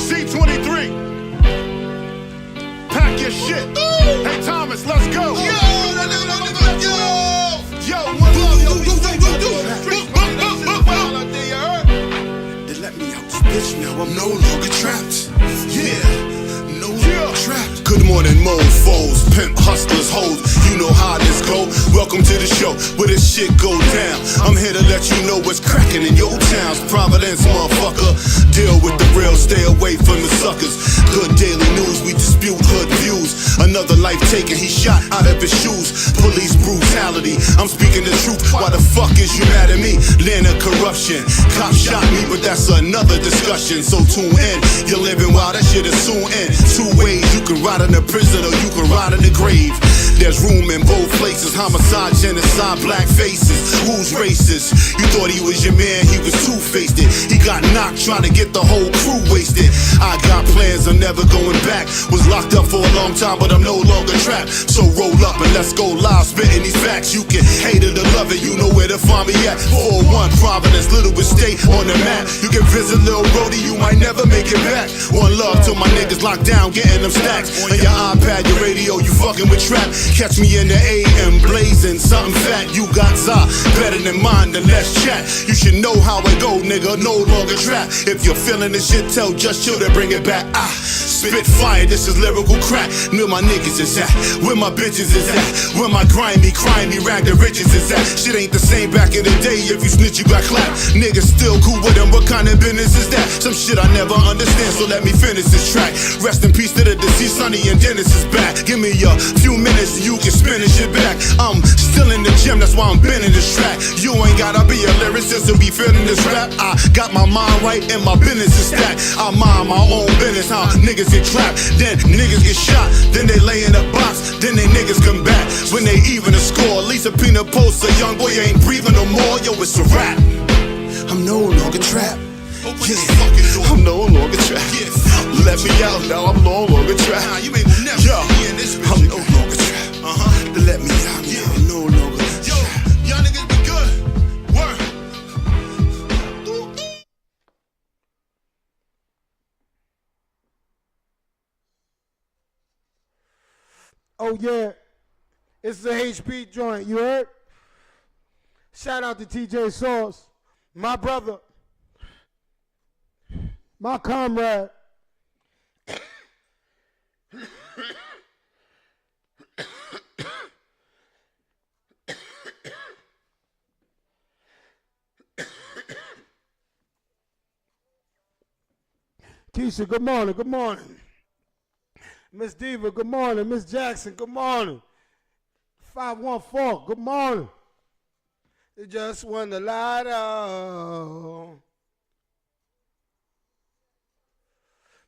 C23. Pack your shit. Hey Thomas, let's go. Yo, one love, yo. They let me out this bitch now. I'm no longer trapped. Yeah, no longer trapped. Good morning, mofos, pimp hustlers, hoes. You know how this go. Welcome to the show where this shit go down. I'm here to let you know what's cracking in your towns. Providence, motherfucker. Deal with the real, stay away from the suckers. Good daily news, we dispute hood views. Another life taken, he shot out of his shoes. Police brutality, I'm speaking the truth. Why the fuck is you mad at me? Land of corruption. Cop shot me, but that's another discussion. So tune in, you're living while that shit is soon in. Two ways, you can ride in the prison or you can ride in the grave. There's room in both places. Homicide, genocide, black faces. Who's racist? You thought he was your man, he was two-faced it. He got knocked trying to get the whole crew wasted. I got plans, I'm never going back. Was locked up for a long time, but I'm no longer trapped. So roll up and let's go live, spitting these facts. You can hate it or love it, you know where to find me at. 401 Providence, Littlewoods State on the map. You can visit Lil Brody, you might never make it back. One love to my niggas locked down, getting them stacks. On your iPad, your radio, you fucking with trap. Catch me in the AM, blazing something fat. You got za, better than mine, then let's chat. You should know how it go, nigga, no longer trap. If you're feeling this shit, tell Just Chill to bring it back. Spit fire, this is lyrical crack. Where my niggas is at, where my bitches is at, where my grimy, rag the riches is at. Shit ain't the same back in the day, if you snitch you got clapped. Niggas still cool with them, what kind of business is that? Some shit I never understand, so let me finish this track. Rest in peace to the deceased, Sonny and Dennis is back. Give me a few minutes and you can spin this shit back. I'm still in the gym, that's why I'm bending this track. You ain't gotta be a lyricist to be feeling this rap. I got my mind right and my business is stacked. I mind my own business, how niggas get trapped, then niggas get shot, then they lay in a box, then they niggas come back. When they even a score, Lisa Pina posts a young boy ain't breathing no more. Yo, it's a rap. I'm no longer trapped. Yeah, I'm no longer trapped. Let me out now, I'm no longer trapped. Yo, I'm no longer trapped. Let me out now, I'm no longer trapped. Yo, y'all niggas be good. Word. Oh yeah, it's the HB joint, you heard? Shout out to TJ Sauce, my brother, my comrade. Keisha, good morning, good morning. Miss Diva, good morning. Miss Jackson, good morning. 514, good morning. They just won the lotto.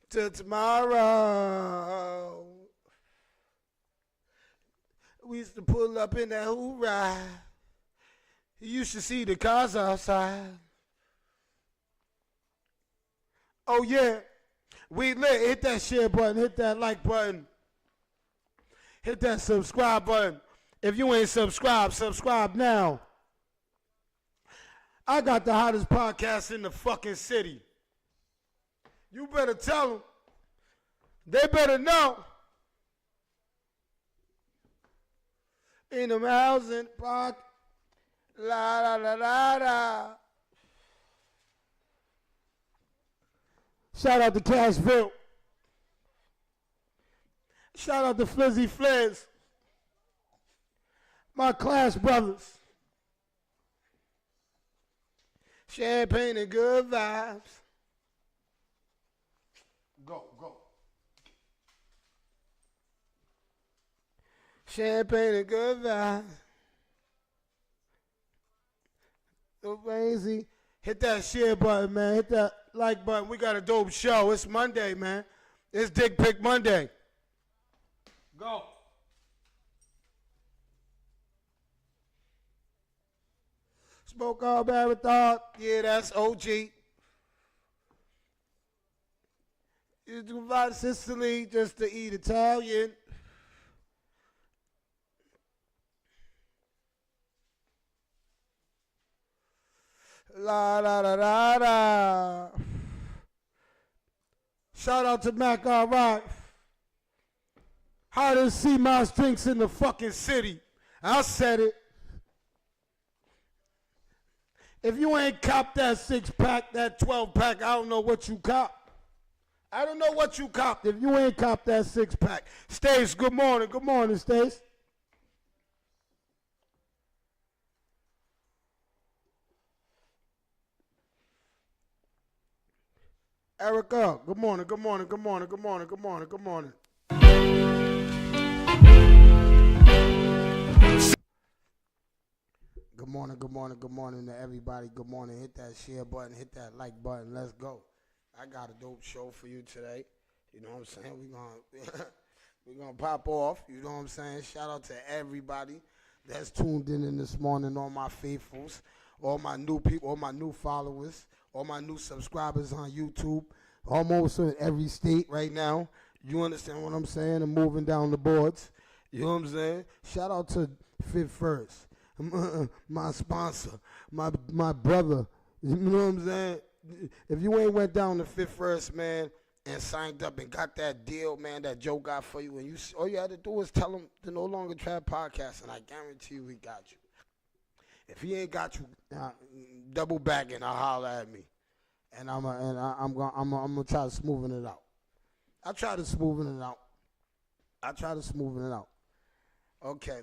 Till tomorrow. We used to pull up in that hoorah. You used to see the cars outside. Oh yeah. We lit. Hit that share button. Hit that like button. Hit that subscribe button. If you ain't subscribed, subscribe now. I got the hottest podcast in the fucking city. You better tell them. They better know. In them housing park. La la la la la. Shout out to Cashville. Shout out to Flizzy Fliz. My class brothers. Champagne and good vibes. Go. Champagne and good vibes. So crazy. Hit that share button, man. Hit that like button. We got a dope show. It's Monday, man. It's Dick Pic Monday. Go. Smoke all bad with thought. Yeah, that's OG. You do about Sicily just to eat Italian. La da da da da. Shout out to Mac, all right. Hottest sea mouse drinks in the fucking city. I said it. If you ain't copped that 6-pack, that 12-pack, I don't know what you copped. I don't know what you copped if you ain't copped that 6-pack. Stace, good morning. Good morning, Stace. Erica, good morning, good morning, good morning, good morning, good morning, good morning. Good morning, good morning, good morning to everybody. Good morning. Hit that share button, hit that like button. Let's go. I got a dope show for you today. You know what I'm saying? We're gonna pop off. You know what I'm saying? Shout out to everybody that's tuned in this morning, all my faithfuls, all my new people, all my new followers, all my new subscribers on YouTube, almost in every state right now. You understand what I'm saying? I'm moving down the boards. You know what I'm saying? Shout out to Fit First, my sponsor, my brother. You know what I'm saying? If you ain't went down to Fit First, man, and signed up and got that deal, man, that Joe got for you, and all you had to do was tell him the No Longer Trap podcast, and I guarantee you he got you. If he ain't got you, double back and holler at me, and I'm gonna try to smoothen it out. I try to smoothen it out. Okay,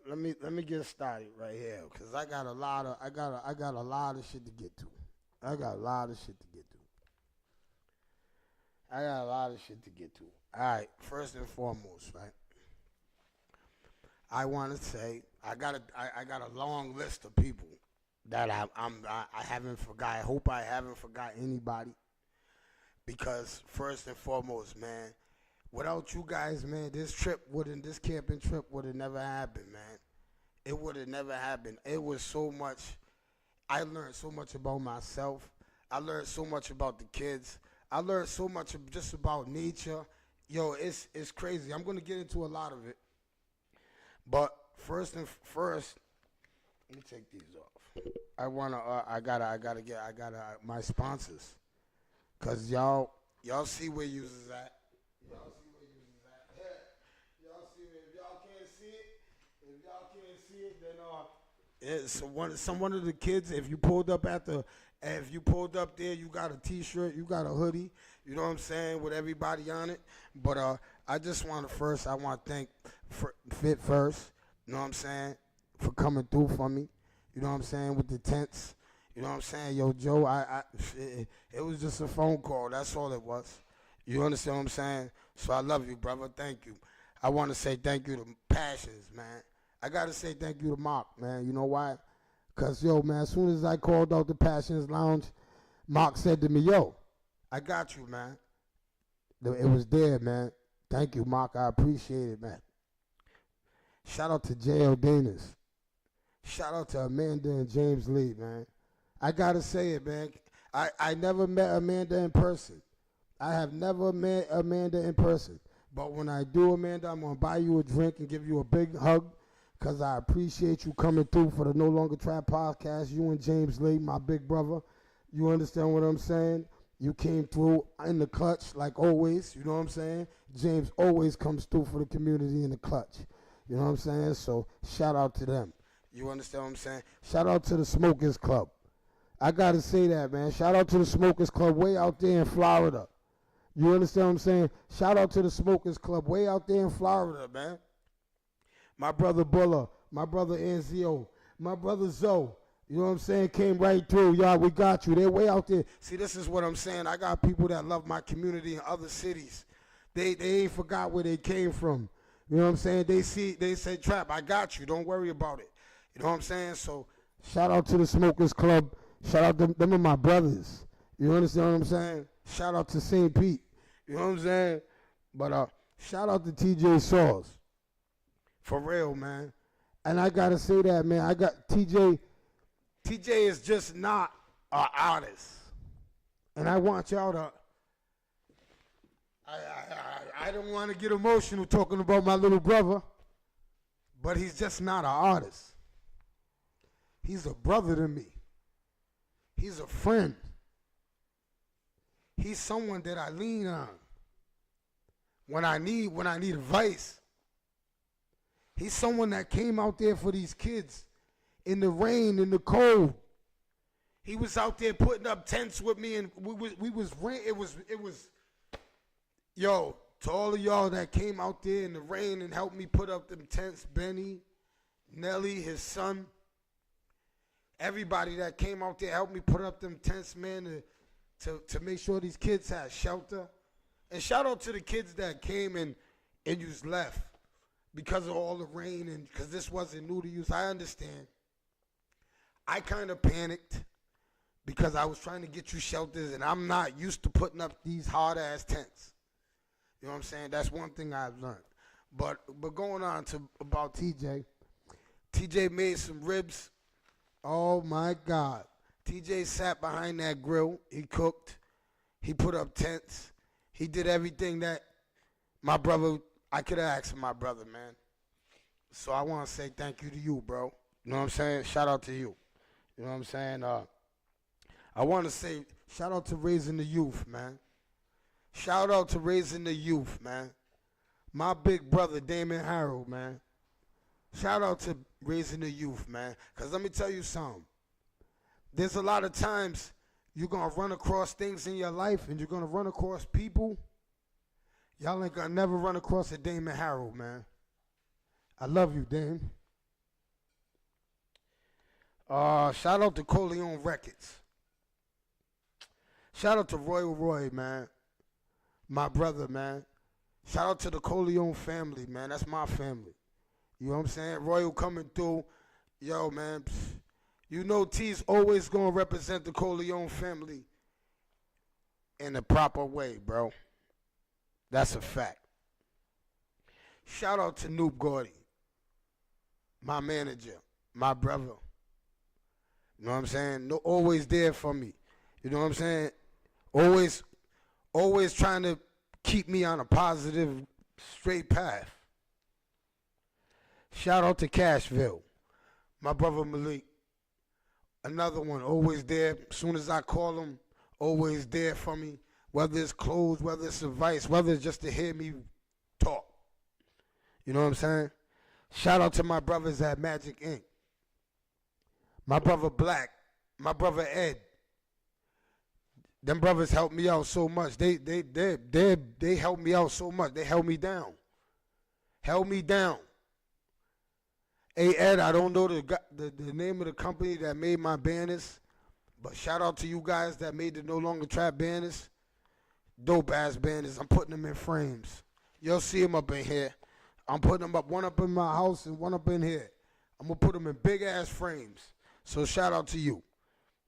let me get started right here, cause I got a lot of shit to get to. All right, first and foremost, right? I want to say I got a long list of people that I haven't forgot. I hope I haven't forgot anybody, because first and foremost, man, without you guys, man, this camping trip would have never happened, man. It would have never happened. It was so much. I learned so much about myself. I learned so much about the kids. I learned so much just about nature. Yo, it's crazy. I'm gonna get into a lot of it. But first, let me take these off. I gotta get my sponsors, cause y'all see where you is at. Y'all see if y'all can't see it, then one of the kids, if you pulled up there, you got a T-shirt, you got a hoodie, you know what I'm saying, with everybody on it. But I just want to thank Fit First, you know what I'm saying, for coming through for me, you know what I'm saying, with the tents, you know what I'm saying. Yo, Joe, it was just a phone call, that's all it was. You understand what I'm saying? So I love you, brother. Thank you. I want to say thank you to Passions, man. I got to say thank you to Mark, man. You know why? Because, yo, man, as soon as I called out the Passions Lounge, Mark said to me, yo, I got you, man. It was there, man. Thank you, Mark. I appreciate it, man. Shout out to J.L. Danis. Shout out to Amanda and James Lee, man. I got to say it, man. I never met Amanda in person. I have never met Amanda in person. But when I do, Amanda, I'm going to buy you a drink and give you a big hug, because I appreciate you coming through for the No Longer Trap podcast. You and James Lee, my big brother. You understand what I'm saying? You came through in the clutch like always. You know what I'm saying? James always comes through for the community in the clutch. You know what I'm saying? So shout out to them. You understand what I'm saying? Shout out to the Smokers Club. I got to say that, man. Shout out to the Smokers Club way out there in Florida. You understand what I'm saying? Shout out to the Smokers Club way out there in Florida, man. My brother Buller, my brother Enzio, my brother Zoe, you know what I'm saying, came right through. Y'all, we got you. They're way out there. See, this is what I'm saying. I got people that love my community in other cities. They ain't forgot where they came from. You know what I'm saying? They say, Trap, I got you. Don't worry about it. You know what I'm saying? So shout out to the Smokers Club. Shout out to them are my brothers. You understand what I'm saying? Shout out to St. Pete. You know what I'm saying? But shout out to TJ Saws. For real, man. And I got to say that, man. I got TJ. TJ is just not an artist. And I want y'all to. I don't want to get emotional talking about my little brother, but he's just not an artist. He's a brother to me. He's a friend. He's someone that I lean on. when I need advice. He's someone that came out there for these kids in the rain, in the cold. He was out there putting up tents with me, and it was yo, to all of y'all that came out there in the rain and helped me put up them tents, Benny, Nelly, his son, everybody that came out there helped me put up them tents, man, to make sure these kids had shelter. And shout out to the kids that came and you just left because of all the rain and because this wasn't new to you. So I understand. I kind of panicked because I was trying to get you shelters, and I'm not used to putting up these hard-ass tents. You know what I'm saying? That's one thing I've learned. But going on to about TJ. TJ made some ribs. Oh, my God. TJ sat behind that grill. He cooked. He put up tents. He did everything that my brother, I could have asked my brother, man. So I want to say thank you to you, bro. You know what I'm saying? Shout out to you. You know what I'm saying? I want to say shout out to Raising the Youth, man. Shout out to Raising the Youth, man. My big brother, Damon Harold, man. Shout out to Raising the Youth, man. Because let me tell you something. There's a lot of times you're going to run across things in your life and you're going to run across people. Y'all ain't going to never run across a Damon Harold, man. I love you, Dame. Shout out to Coleon Records. Shout out to Royal Roy, man. My brother, man. Shout out to the Coleon family, man. That's my family. You know what I'm saying? Royal coming through. Yo, man. You know T's always going to represent the Coleon family in a proper way, bro. That's a fact. Shout out to Noob Gordy, my manager, my brother. You know what I'm saying? No, always there for me. You know what I'm saying? Always trying to keep me on a positive, straight path. Shout out to Cashville, my brother Malik. Another one, always there. As soon as I call him, always there for me. Whether it's clothes, whether it's advice, whether it's just to hear me talk. You know what I'm saying? Shout out to my brothers at Magic Inc. My brother Black, my brother Ed. Them brothers helped me out so much. They helped me out so much. They held me down. Held me down. Hey, Ed, I don't know the name of the company that made my banners, but shout out to you guys that made the No Longer Trap banners. Dope-ass banners. I'm putting them in frames. You'll see them up in here. I'm putting them up, one up in my house and one up in here. I'm going to put them in big-ass frames. So shout out to you.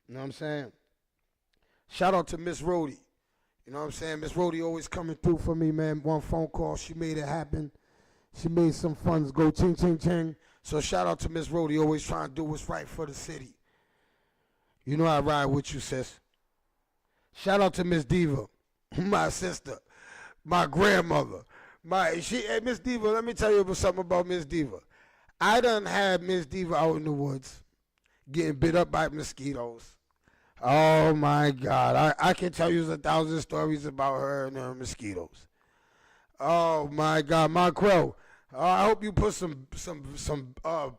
You know what I'm saying? Shout out to Miss Rhodey. You know what I'm saying? Miss Rhodey always coming through for me, man. One phone call, she made it happen. She made some funds go ching, ching, ching. So shout out to Miss Rhodey, always trying to do what's right for the city. You know I ride with you, sis. Shout out to Miss Diva, my sister, my grandmother. Hey, Miss Diva, let me tell you something about Miss Diva. I done had Miss Diva out in the woods getting bit up by mosquitoes. Oh, my God. I can tell you 1,000 stories about her and her mosquitoes. Oh, my God. My crow. I hope you put some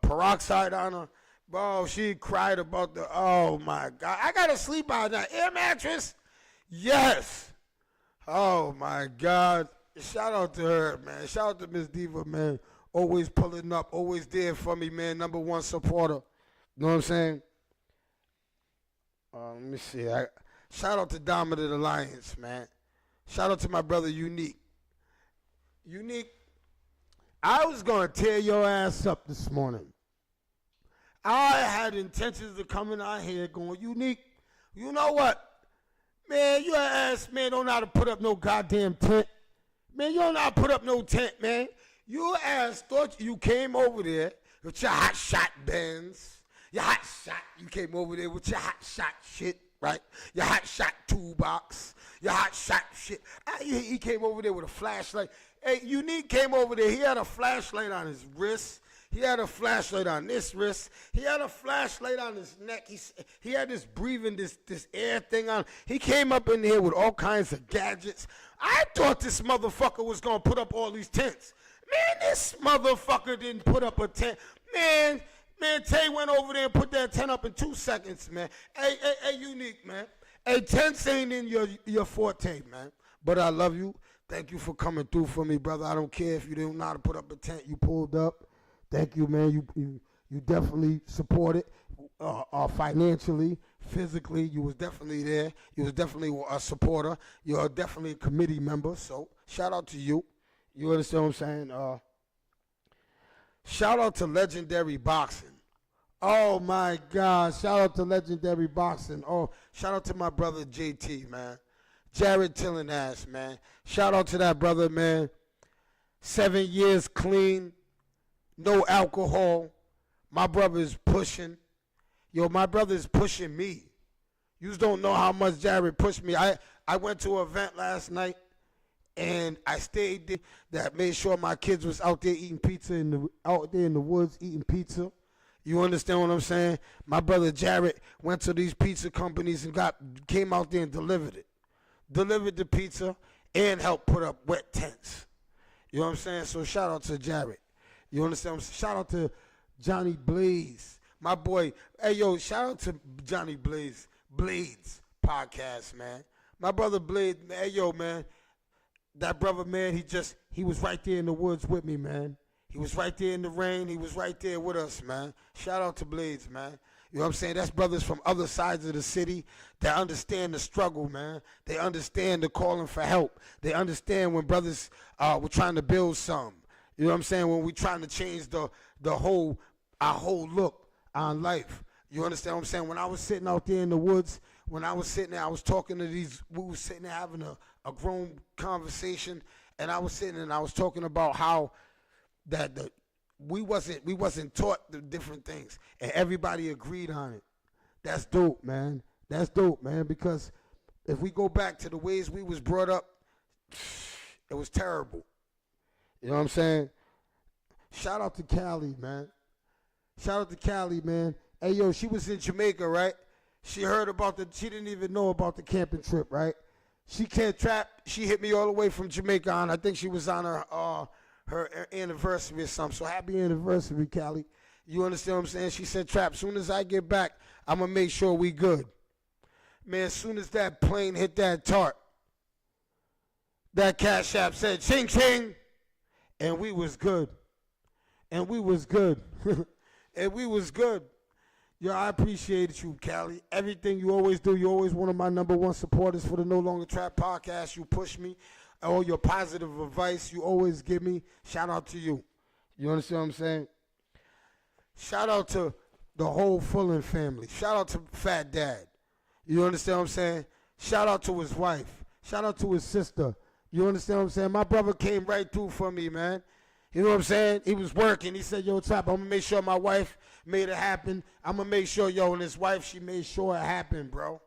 peroxide on her. Bro, she cried about oh, my God. I got to sleep on that air mattress. Yes. Oh, my God. Shout out to her, man. Shout out to Miss Diva, man. Always pulling up, always there for me, man. #1 supporter. You know what I'm saying? Let me see. Shout out to Dominant Alliance, man. Shout out to my brother Unique. Unique, I was going to tear your ass up this morning. I had intentions of coming out here going, Unique, you know what? Man, your ass, man, don't know how to put up no goddamn tent. Man, you don't know how to put up no tent, man. Your ass thought you came over there with your hot shot bands. Your hot shot, you came over there with your hot shot shit, right? Your hot shot toolbox, your hot shot shit. He came over there with a flashlight. Hey, Unique came over there. He had a flashlight on his wrist. He had a flashlight on this wrist. He had a flashlight on his neck. He had this breathing, this air thing on. He came up in here with all kinds of gadgets. I thought this motherfucker was going to put up all these tents. Man, this motherfucker didn't put up a tent. Man, Tay went over there and put that tent up in 2 seconds, man. Hey, Unique, man. Hey, tents ain't in your forte, man. But I love you. Thank you for coming through for me, brother. I don't care if you didn't know how to put up a tent. You pulled up. Thank you, man. You definitely supported financially, physically. You was definitely there. You was definitely a supporter. You're definitely a committee member. So shout out to you. You understand what I'm saying? Shout out to Legendary Boxing. Oh my God! Shout out to Legendary Boxing. Oh, shout out to my brother JT, man. Jared Tillinghast, man. Shout out to that brother, man. 7 years clean. No alcohol. My brother is pushing. Yo, my brother is pushing me. You just don't know how much Jared pushed me. I went to an event last night, and I stayed there. That made sure my kids was out there eating pizza, out there in the woods eating pizza. You understand what I'm saying? My brother Jared went to these pizza companies and came out there and delivered it. Delivered the pizza and helped put up wet tents. You know what I'm saying? So shout out to Jared. You understand what I'm saying? Shout out to Johnny Blaze. My boy. Hey, yo, shout out to Johnny Blaze. Blades podcast, man. My brother Blade, hey, yo, man. That brother, man, he was right there in the woods with me, man. He was right there in the rain. He was right there with us, man. Shout out to Blades, man. You know what I'm saying? That's brothers from other sides of the city that understand the struggle, man. They understand the calling for help. They understand when brothers were trying to build something. You know what I'm saying? When we're trying to change our whole look on life. You understand what I'm saying? When I was sitting out there in the woods, when I was sitting there, I was talking to we were sitting there having a grown conversation, and I was sitting and I was talking about how that we wasn't taught the different things, and everybody agreed on it. That's dope, man. That's dope, man, because if we go back to the ways we was brought up, it was terrible. You know what I'm saying? Shout out to Callie, man. Shout out to Callie, man. Hey, yo, she was in Jamaica, right? She didn't even know about the camping trip, right? She can't trap. She hit me all the way from Jamaica on. I think she was on her anniversary or something. So happy anniversary, Callie. You understand what I'm saying? She said, Trap, soon as I get back, I'm going to make sure we good. Man, as soon as that plane hit that tarp, that Cash App said, ching, ching, and we was good. And we was good. And we was good. Yo, I appreciate you, Callie. Everything you always do. You're always one of my #1 supporters for the No Longer Trap podcast. You push me. All your positive advice you always give me. Shout out to you. You understand what I'm saying? Shout out to the whole Fullen family. Shout out to Fat Dad. You understand what I'm saying? Shout out to his wife. Shout out to his sister. You understand what I'm saying? My brother came right through for me, man. You know what I'm saying? He was working. He said, yo, Trap, I'm going to make sure my wife made it happen. I'm going to make sure, yo, and his wife, she made sure it happened, bro.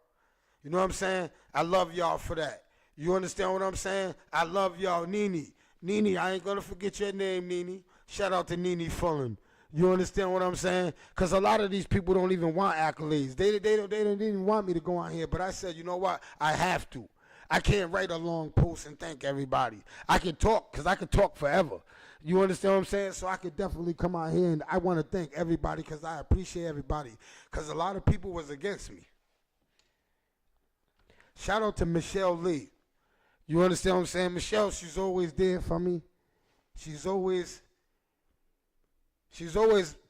You know what I'm saying? I love y'all for that. You understand what I'm saying? I love y'all. Nene, I ain't going to forget your name, Nene. Shout out to Nene Fullen. You understand what I'm saying? Because a lot of these people don't even want accolades. They didn't want me to go on here, but I said, you know what? I have to. I can't write a long post and thank everybody. I can talk, because I can talk forever. You understand what I'm saying? So I could definitely come out here, and I want to thank everybody because I appreciate everybody, because a lot of people was against me. Shout out to Michelle Lee. You understand what I'm saying? Michelle, she's always there for me. She's always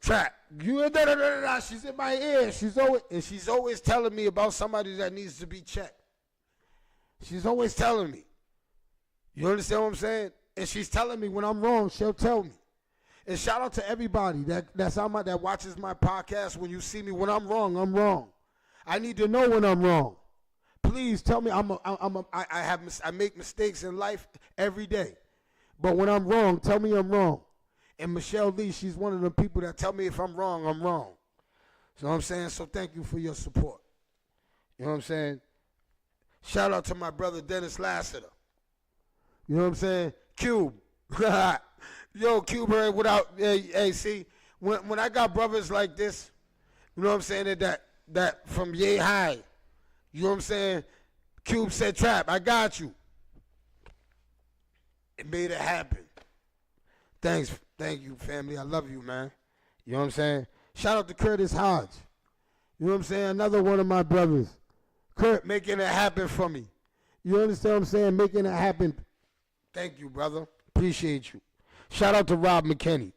trapped. She's in my ear. She's always telling me about somebody that needs to be checked. She's always telling me. You understand what I'm saying? And she's telling me when I'm wrong, she'll tell me. And shout out to everybody that watches my podcast. When you see me, when I'm wrong, I'm wrong. I need to know when I'm wrong. Please tell me I make mistakes in life every day. But when I'm wrong, tell me I'm wrong. And Michelle Lee, she's one of the people that tell me if I'm wrong, I'm wrong. So I'm saying, so thank you for your support. You know what I'm saying? Shout out to my brother Dennis Lassiter. You know what I'm saying? Cube. Yo, Cube, without, hey, see, when I got brothers like this, you know what I'm saying, that from yay high, you know what I'm saying, Cube said, Trap, I got you. It made it happen. Thank you, family. I love you, man. You know what I'm saying? Shout out to Curtis Hodge. You know what I'm saying? Another one of my brothers. Kurt, making it happen for me. You understand what I'm saying? Making it happen. Thank you, brother. Appreciate you. Shout out to Rob McKinney.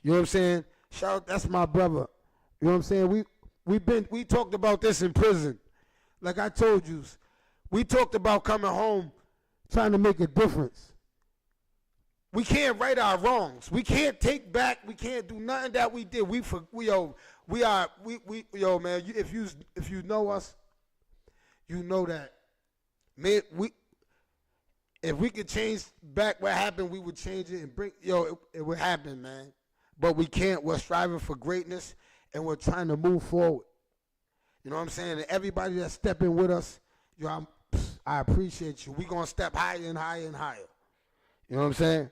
You know what I'm saying? Shout out, that's my brother. You know what I'm saying? We talked about this in prison. Like I told you, we talked about coming home, trying to make a difference. We can't right our wrongs. We can't take back. We can't do nothing that we did. Yo, man. If you know us, you know that. Man, if we could change back what happened, we would change it and it would happen, man. But we can't. We're striving for greatness, and we're trying to move forward. You know what I'm saying? And everybody that's stepping with us, I appreciate you. We're going to step higher and higher and higher. You know what I'm saying?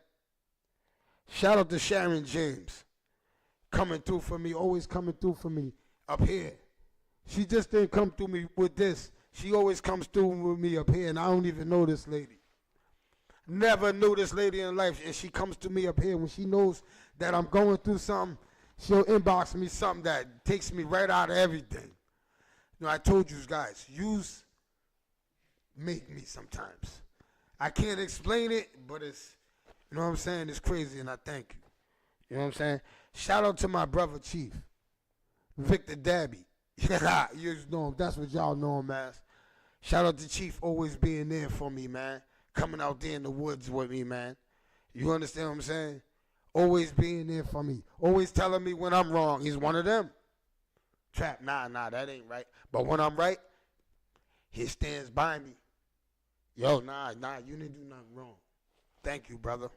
Shout out to Sharon James. Coming through for me, always coming through for me up here. She just didn't come through me with this. She always comes through with me up here, and I don't even know this lady. Never knew this lady in life, and she comes to me up here when she knows that I'm going through something. She'll inbox me something that takes me right out of everything. You know, I told you guys, yous make me sometimes. I can't explain it, but it's, you know what I'm saying, it's crazy, and I thank you. You know what I'm saying? Shout out to my brother Chief, Victor Dabby. You know him. That's what y'all know him as. Shout out to Chief always being there for me, man. Coming out there in the woods with me, man. You understand what I'm saying? Always being there for me. Always telling me when I'm wrong. He's one of them. Trap, nah, that ain't right. But when I'm right, he stands by me. Yo, nah, you didn't do nothing wrong. Thank you, brother.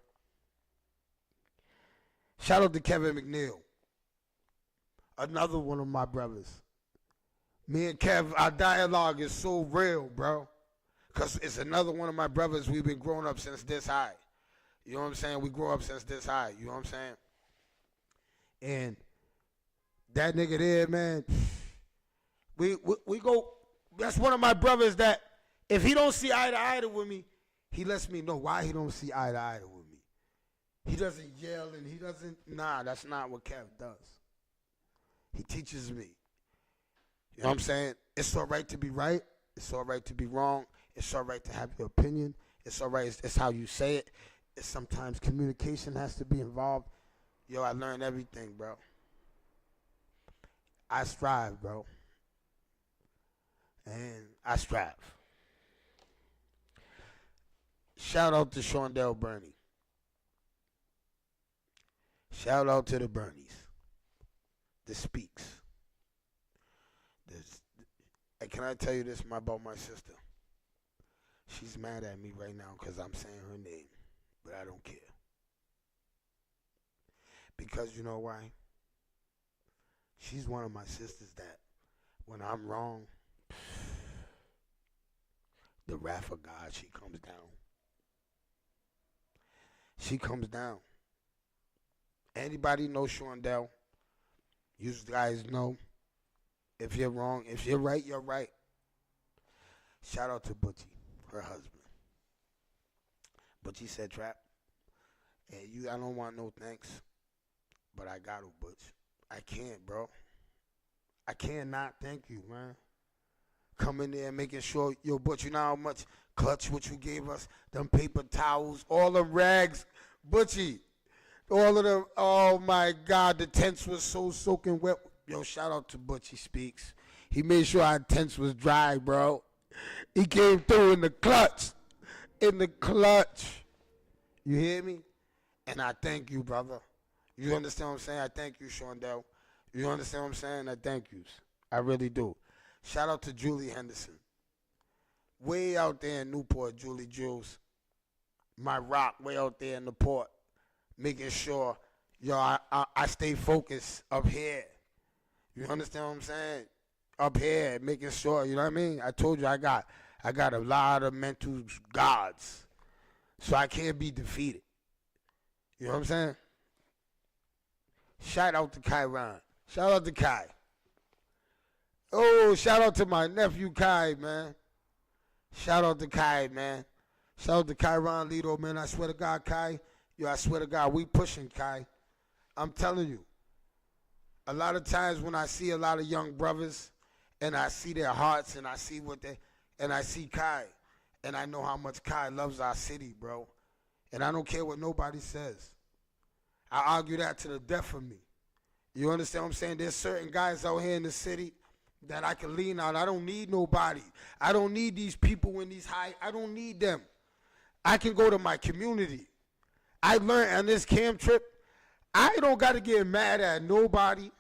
Shout out to Kevin McNeil. Another one of my brothers. Me and Kev, our dialogue is so real, bro. Because it's another one of my brothers. We've been growing up since this high. You know what I'm saying? We grew up since this high. You know what I'm saying? And that nigga there, man, we go, that's one of my brothers that if he don't see eye to eye with me, he lets me know why he don't see eye to eye with me. He doesn't yell and he doesn't, that's not what Kev does. He teaches me. You know what I'm saying? It's all right to be right. It's all right to be wrong. It's all right to have your opinion. It's all right. It's how you say it. It's sometimes communication has to be involved. Yo, I learned everything, bro. I strive, bro. And I strive. Shout out to Shondell Burney. Shout out to the Bernies. The Speaks. And can I tell you this about my sister? She's mad at me right now because I'm saying her name, but I don't care. Because you know why? She's one of my sisters that when I'm wrong, the wrath of God, she comes down. She comes down. Anybody know Shondell? You guys know. If you're wrong, if you're right, you're right. Shout out to Butchie, her husband. Butchie said, Trap, hey, I don't want no thanks, but I got to, Butch. I can't, bro. I cannot thank you, man. Coming there and making sure, yo, Butch, you know how much clutch what you gave us, them paper towels, all the rags, Butchie. All of them, oh my God, the tents was so soaking wet. Yo, shout out to Butchie Speaks. He made sure our tents was dry, bro. He came through in the clutch. In the clutch. You hear me? And I thank you, brother. You understand what I'm saying? I thank you, Shondell. You understand what I'm saying? I thank you. I really do. Shout out to Julie Henderson. Way out there in Newport, Julie Jules. My rock way out there in the port. Making sure, yo, I stay focused up here. You understand what I'm saying? Up here, making sure, you know what I mean? I told you I got a lot of mental gods. So I can't be defeated. You know what I'm saying? Shout out to Kyron. Shout out to Kai. Oh, shout out to my nephew Kai, man. Shout out to Kai, man. Shout out to Kyron Lido, man. I swear to God, Kai. Yo, I swear to God, we pushing, Kai. I'm telling you. A lot of times when I see a lot of young brothers and I see their hearts and I see and I see Kai and I know how much Kai loves our city, bro. And I don't care what nobody says. I argue that to the death of me. You understand what I'm saying? There's certain guys out here in the city that I can lean on. I don't need nobody. I don't need these people in these I don't need them. I can go to my community. I learned on this camp trip, I don't got to get mad at nobody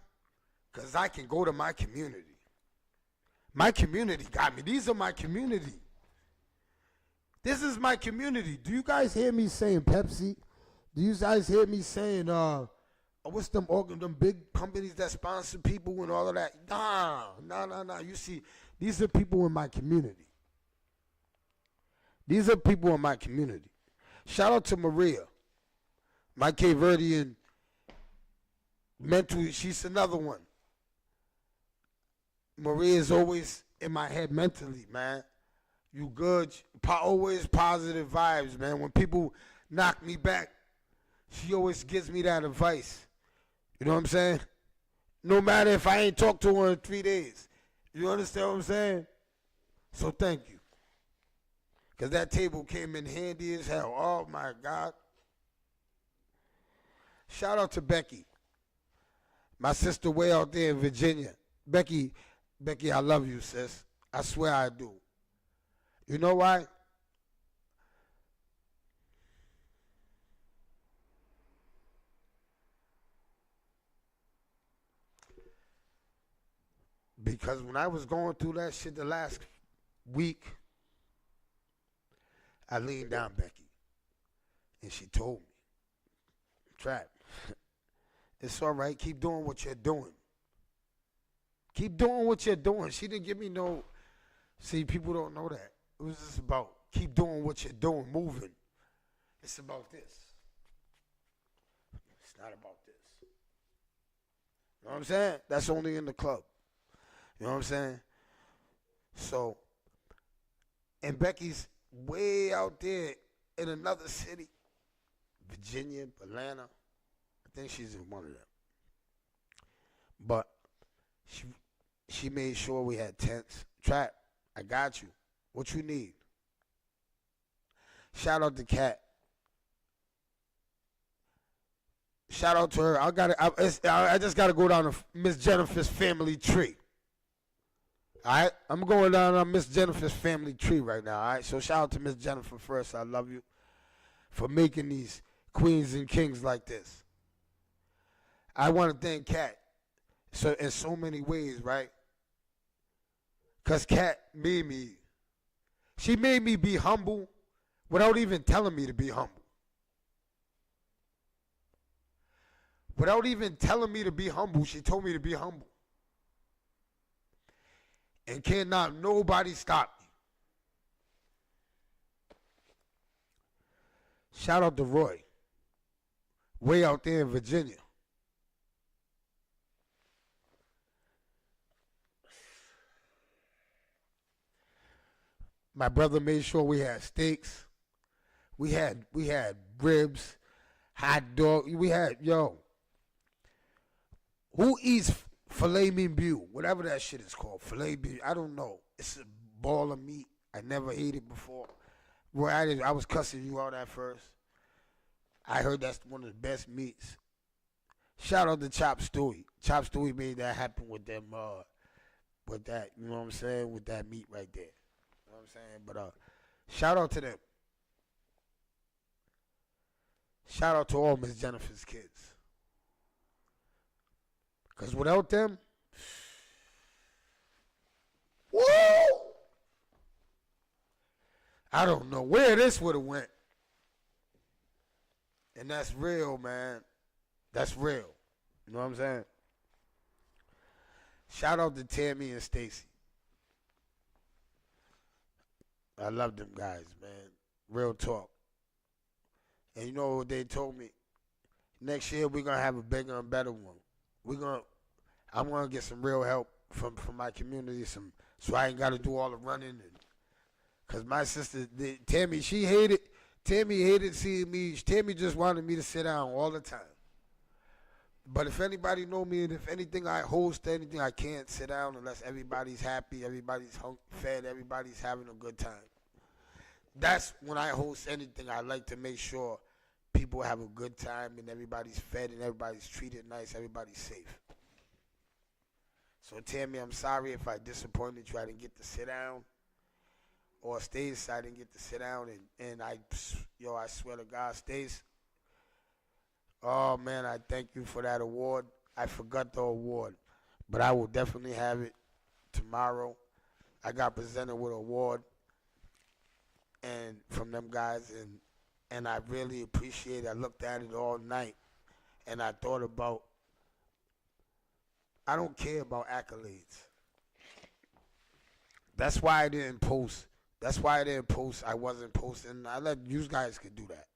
because I can go to my community. My community got me. These are my community. This is my community. Do you guys hear me saying Pepsi? Do you guys hear me saying, what's them big companies that sponsor people and all of that? Nah. You see, these are people in my community. These are people in my community. Shout out to Maria, my Cape Verdean mental. She's another one. Maria is always in my head mentally, man. You good. Always positive vibes, man. When people knock me back, she always gives me that advice. You know what I'm saying? No matter if I ain't talked to her in 3 days. You understand what I'm saying? So thank you. Because that table came in handy as hell. Oh, my God. Shout out to Becky. My sister way out there in Virginia. Becky, I love you, sis. I swear I do. You know why? Because when I was going through that shit the last week, I leaned down Becky. And she told me, Trap, it's all right. Keep doing what you're doing. Keep doing what you're doing. She didn't give me no, see, people don't know that. It was just about keep doing what you're doing, moving. It's about this. It's not about this. You know what I'm saying? That's only in the club. You know what I'm saying? So, and Becky's way out there in another city, Virginia, Atlanta. I think she's in one of them. But she made sure we had tents. Trap, I got you. What you need? Shout out to Kat. Shout out to her. I just got to go down to Miss Jennifer's family tree. All right? I'm going down on Miss Jennifer's family tree right now. All right? So shout out to Miss Jennifer first. I love you for making these queens and kings like this. I want to thank Kat in so many ways, right? Because Kat made me. She made me be humble without even telling me to be humble. Without even telling me to be humble, she told me to be humble. And cannot nobody stop me. Shout out to Roy. Way out there in Virginia. My brother made sure we had steaks. We had ribs, hot dog. We had, who eats filet mignon? Whatever that shit is called. Filet mignon. I don't know. It's a ball of meat. I never ate it before. Roy, I was cussing you out at first. I heard that's one of the best meats. Shout out to Chop Stewie. Chop Stewie made that happen with them, with that, you know what I'm saying? With that meat right there. You know what I'm saying? But shout out to them. Shout out to all Miss Jennifer's kids. Because without them, woo! I don't know where this would have went. And that's real, man. That's real. You know what I'm saying? Shout out to Tammy and Stacy. I love them guys, man. Real talk. And you know what they told me? Next year we're gonna have a bigger and better one. I'm gonna get some real help from my community, so I ain't gotta do all the running. Cause my sister Tammy, Tammy hated seeing me. Tammy just wanted me to sit down all the time. But if anybody know me, and if anything I host, anything I can't sit down unless everybody's happy, everybody's fed, everybody's having a good time. That's when I host anything. I like to make sure people have a good time and everybody's fed and everybody's treated nice, everybody's safe. So Tammy, I'm sorry if I disappointed you. I didn't get to sit down. Or Stace, I didn't get to sit down, and I swear to God, Stace, oh man, I thank you for that award. I forgot the award, but I will definitely have it tomorrow. I got presented with an award and from them guys, and I really appreciate it. I looked at it all night, and I thought about, I don't care about accolades. That's why I didn't post. I wasn't posting. I let you guys could do that.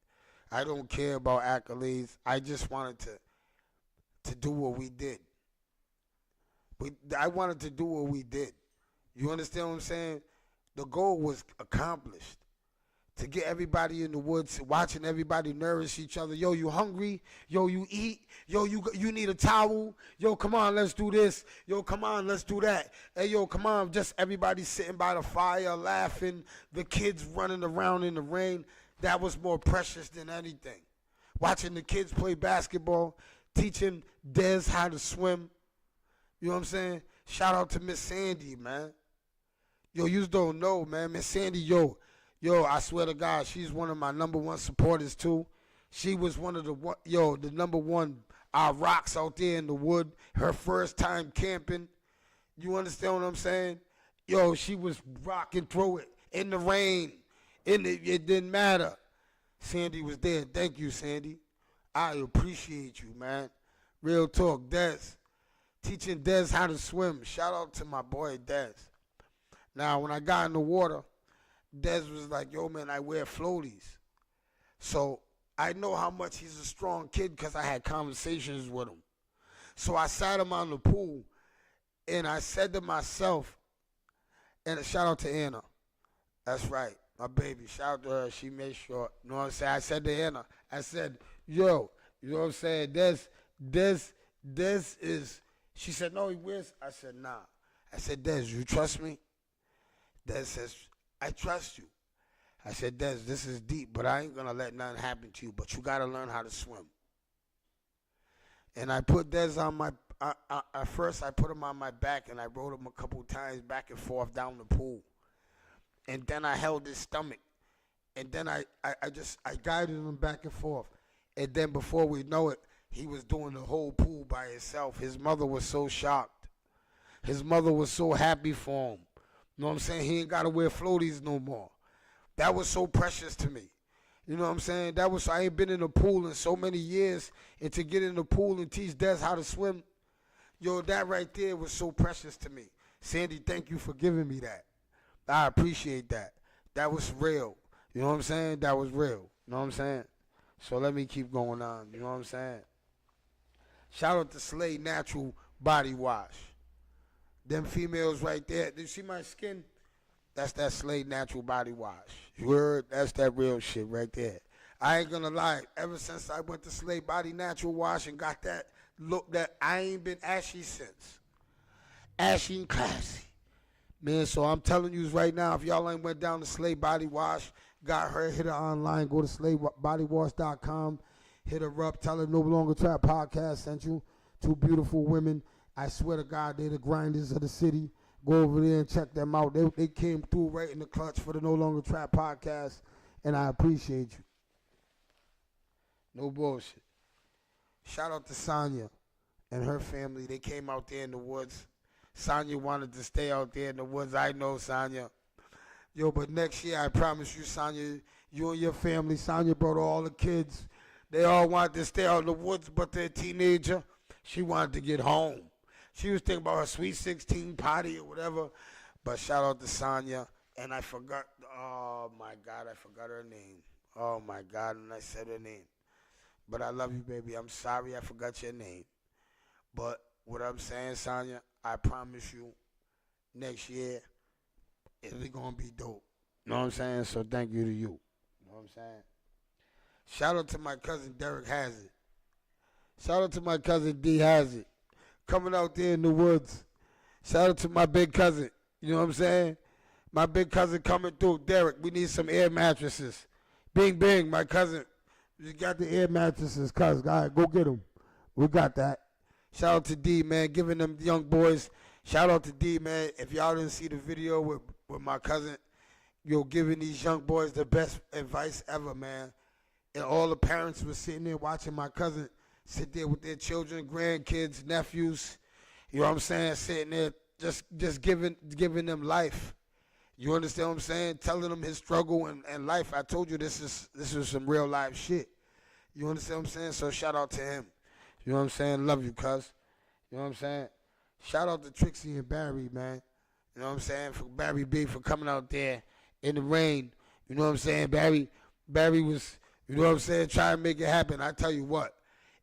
I don't care about accolades. I just wanted to do what we did. I wanted to do what we did. You understand what I'm saying? The goal was accomplished. To get everybody in the woods, watching everybody nourish each other. Yo, you hungry? Yo, you eat? Yo, you need a towel? Yo, come on, let's do this. Yo, come on, let's do that. Hey, yo, come on, just everybody sitting by the fire, laughing, the kids running around in the rain. That was more precious than anything. Watching the kids play basketball, teaching Dez how to swim. You know what I'm saying? Shout out to Miss Sandy, man. Yo, you don't know, man. Miss Sandy, yo, I swear to God, she's one of my number one supporters, too. She was one of the number one rocks out there in the wood. Her first time camping. You understand what I'm saying? Yo, she was rocking through it in the rain. It didn't matter. Sandy was there. Thank you, Sandy. I appreciate you, man. Real talk, Dez. Teaching Dez how to swim. Shout out to my boy, Dez. Now, when I got in the water, Dez was like, yo, man, I wear floaties. So I know how much he's a strong kid because I had conversations with him. So I sat him on the pool, and I said to myself, and a shout out to Anna. That's right, my baby. Shout out to her. She made sure. You know what I'm saying? I said to Anna, I said, yo, you know what I'm saying? Dez is, she said, no, he wears. I said, nah. I said, Dez, you trust me? Dez says, I trust you. I said, Dez, this is deep, but I ain't going to let nothing happen to you, but you got to learn how to swim. And I put Dez on my, at first I put him on my back, and I rode him a couple times back and forth down the pool. And then I held his stomach. And then I guided him back and forth. And then before we know it, he was doing the whole pool by himself. His mother was so shocked. His mother was so happy for him. You know what I'm saying? He ain't got to wear floaties no more. That was so precious to me. You know what I'm saying? I ain't been in the pool in so many years, and to get in the pool and teach Dez how to swim, yo, that right there was so precious to me. Sandy, thank you for giving me that. I appreciate that. That was real. You know what I'm saying? That was real. You know what I'm saying? So let me keep going on. You know what I'm saying? Shout out to Slade Natural Body Wash. Them females right there. Do you see my skin? That's that Slade Natural Body Wash. You heard? That's that real shit right there. I ain't gonna lie. Ever since I went to Slade Body Natural Wash and got that look, that I ain't been ashy since. Ashy and classy. Man, so I'm telling you right now, if y'all ain't went down to Slade Body Wash, got her, hit her online, go to SladeBodyWash.com, hit her up, tell her No Longer Trap Podcast sent you. Two beautiful women. I swear to God, they're the grinders of the city. Go over there and check them out. They came through right in the clutch for the No Longer Trap Podcast, and I appreciate you. No bullshit. Shout out to Sonya and her family. They came out there in the woods. Sonya wanted to stay out there in the woods. I know, Sonya. Yo, but next year, I promise you, Sonya, you and your family, Sonya brought all the kids. They all wanted to stay out in the woods, but they're a teenager. She wanted to get home. She was thinking about her Sweet 16 party or whatever. But shout out to Sonya. And I forgot, oh, my God, I forgot her name. Oh, my God, and I said her name. But I love you, baby. I'm sorry I forgot your name. But what I'm saying, Sonya, I promise you, next year, it's going to be dope. You know what I'm saying? So thank you to you. You know what I'm saying? Shout out to my cousin Derek Hazard. Shout out to my cousin D Hazard. Coming out there in the woods. Shout out to my big cousin. You know what I'm saying? My big cousin coming through. Derek, we need some air mattresses. Bing, bing, my cousin. You got the air mattresses, cuz. All right, go get them. We got that. Shout out to D, man, giving them young boys. Shout out to D, man. If y'all didn't see the video with my cousin, giving these young boys the best advice ever, man. And all the parents were sitting there watching my cousin sit there with their children, grandkids, nephews. You know what I'm saying? Sitting there just giving them life. You understand what I'm saying? Telling them his struggle and life. I told you this is some real life shit. You understand what I'm saying? So shout out to him. You know what I'm saying? Love you, cuz. You know what I'm saying? Shout out to Trixie and Barry, man. You know what I'm saying? For Barry B for coming out there in the rain. You know what I'm saying? Barry was, you know what I'm saying, trying to make it happen. I tell you what,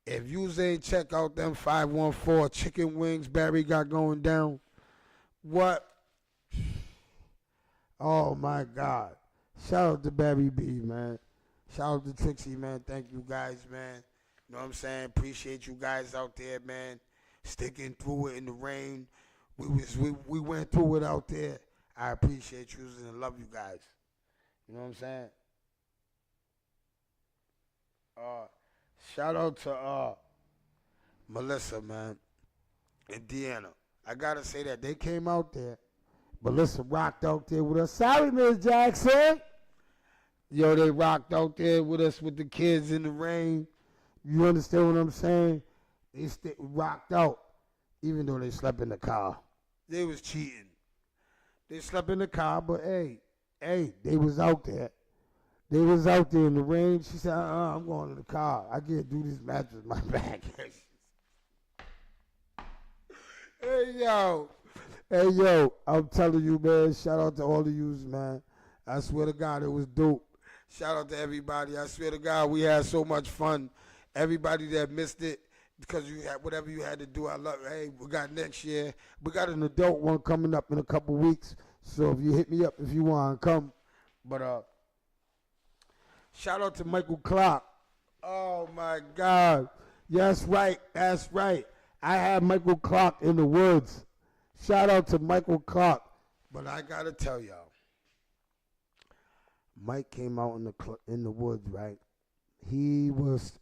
if you ain't check out them 514 chicken wings Barry got going down, what? Oh, my God. Shout out to Barry B, man. Shout out to Trixie, man. Thank you guys, man. You know what I'm saying? Appreciate you guys out there, man. Sticking through it in the rain. We went through it out there. I appreciate you and love you guys. You know what I'm saying? Shout out to Melissa, man, and Deanna. I gotta say that they came out there. Melissa rocked out there with us. Sorry, Miss Jackson. Yo, they rocked out there with us with the kids in the rain. You understand what I'm saying? They rocked out, even though they slept in the car. They was cheating. They slept in the car, but hey, they was out there. They was out there in the rain. She said, I'm going to the car. I can't do this match with my back. Hey, yo, I'm telling you, man, shout out to all of yous, man. I swear to God, it was dope. Shout out to everybody. I swear to God, we had so much fun. Everybody that missed it, because you had whatever you had to do, I love it. Hey, we got next year. We got an adult one coming up in a couple weeks. So if you hit me up if you want to come. But shout out to Michael Clark. Oh, my God. That's right. That's right. I had Michael Clark in the woods. Shout out to Michael Clark. But I got to tell y'all, Mike came out in the woods, right? He was...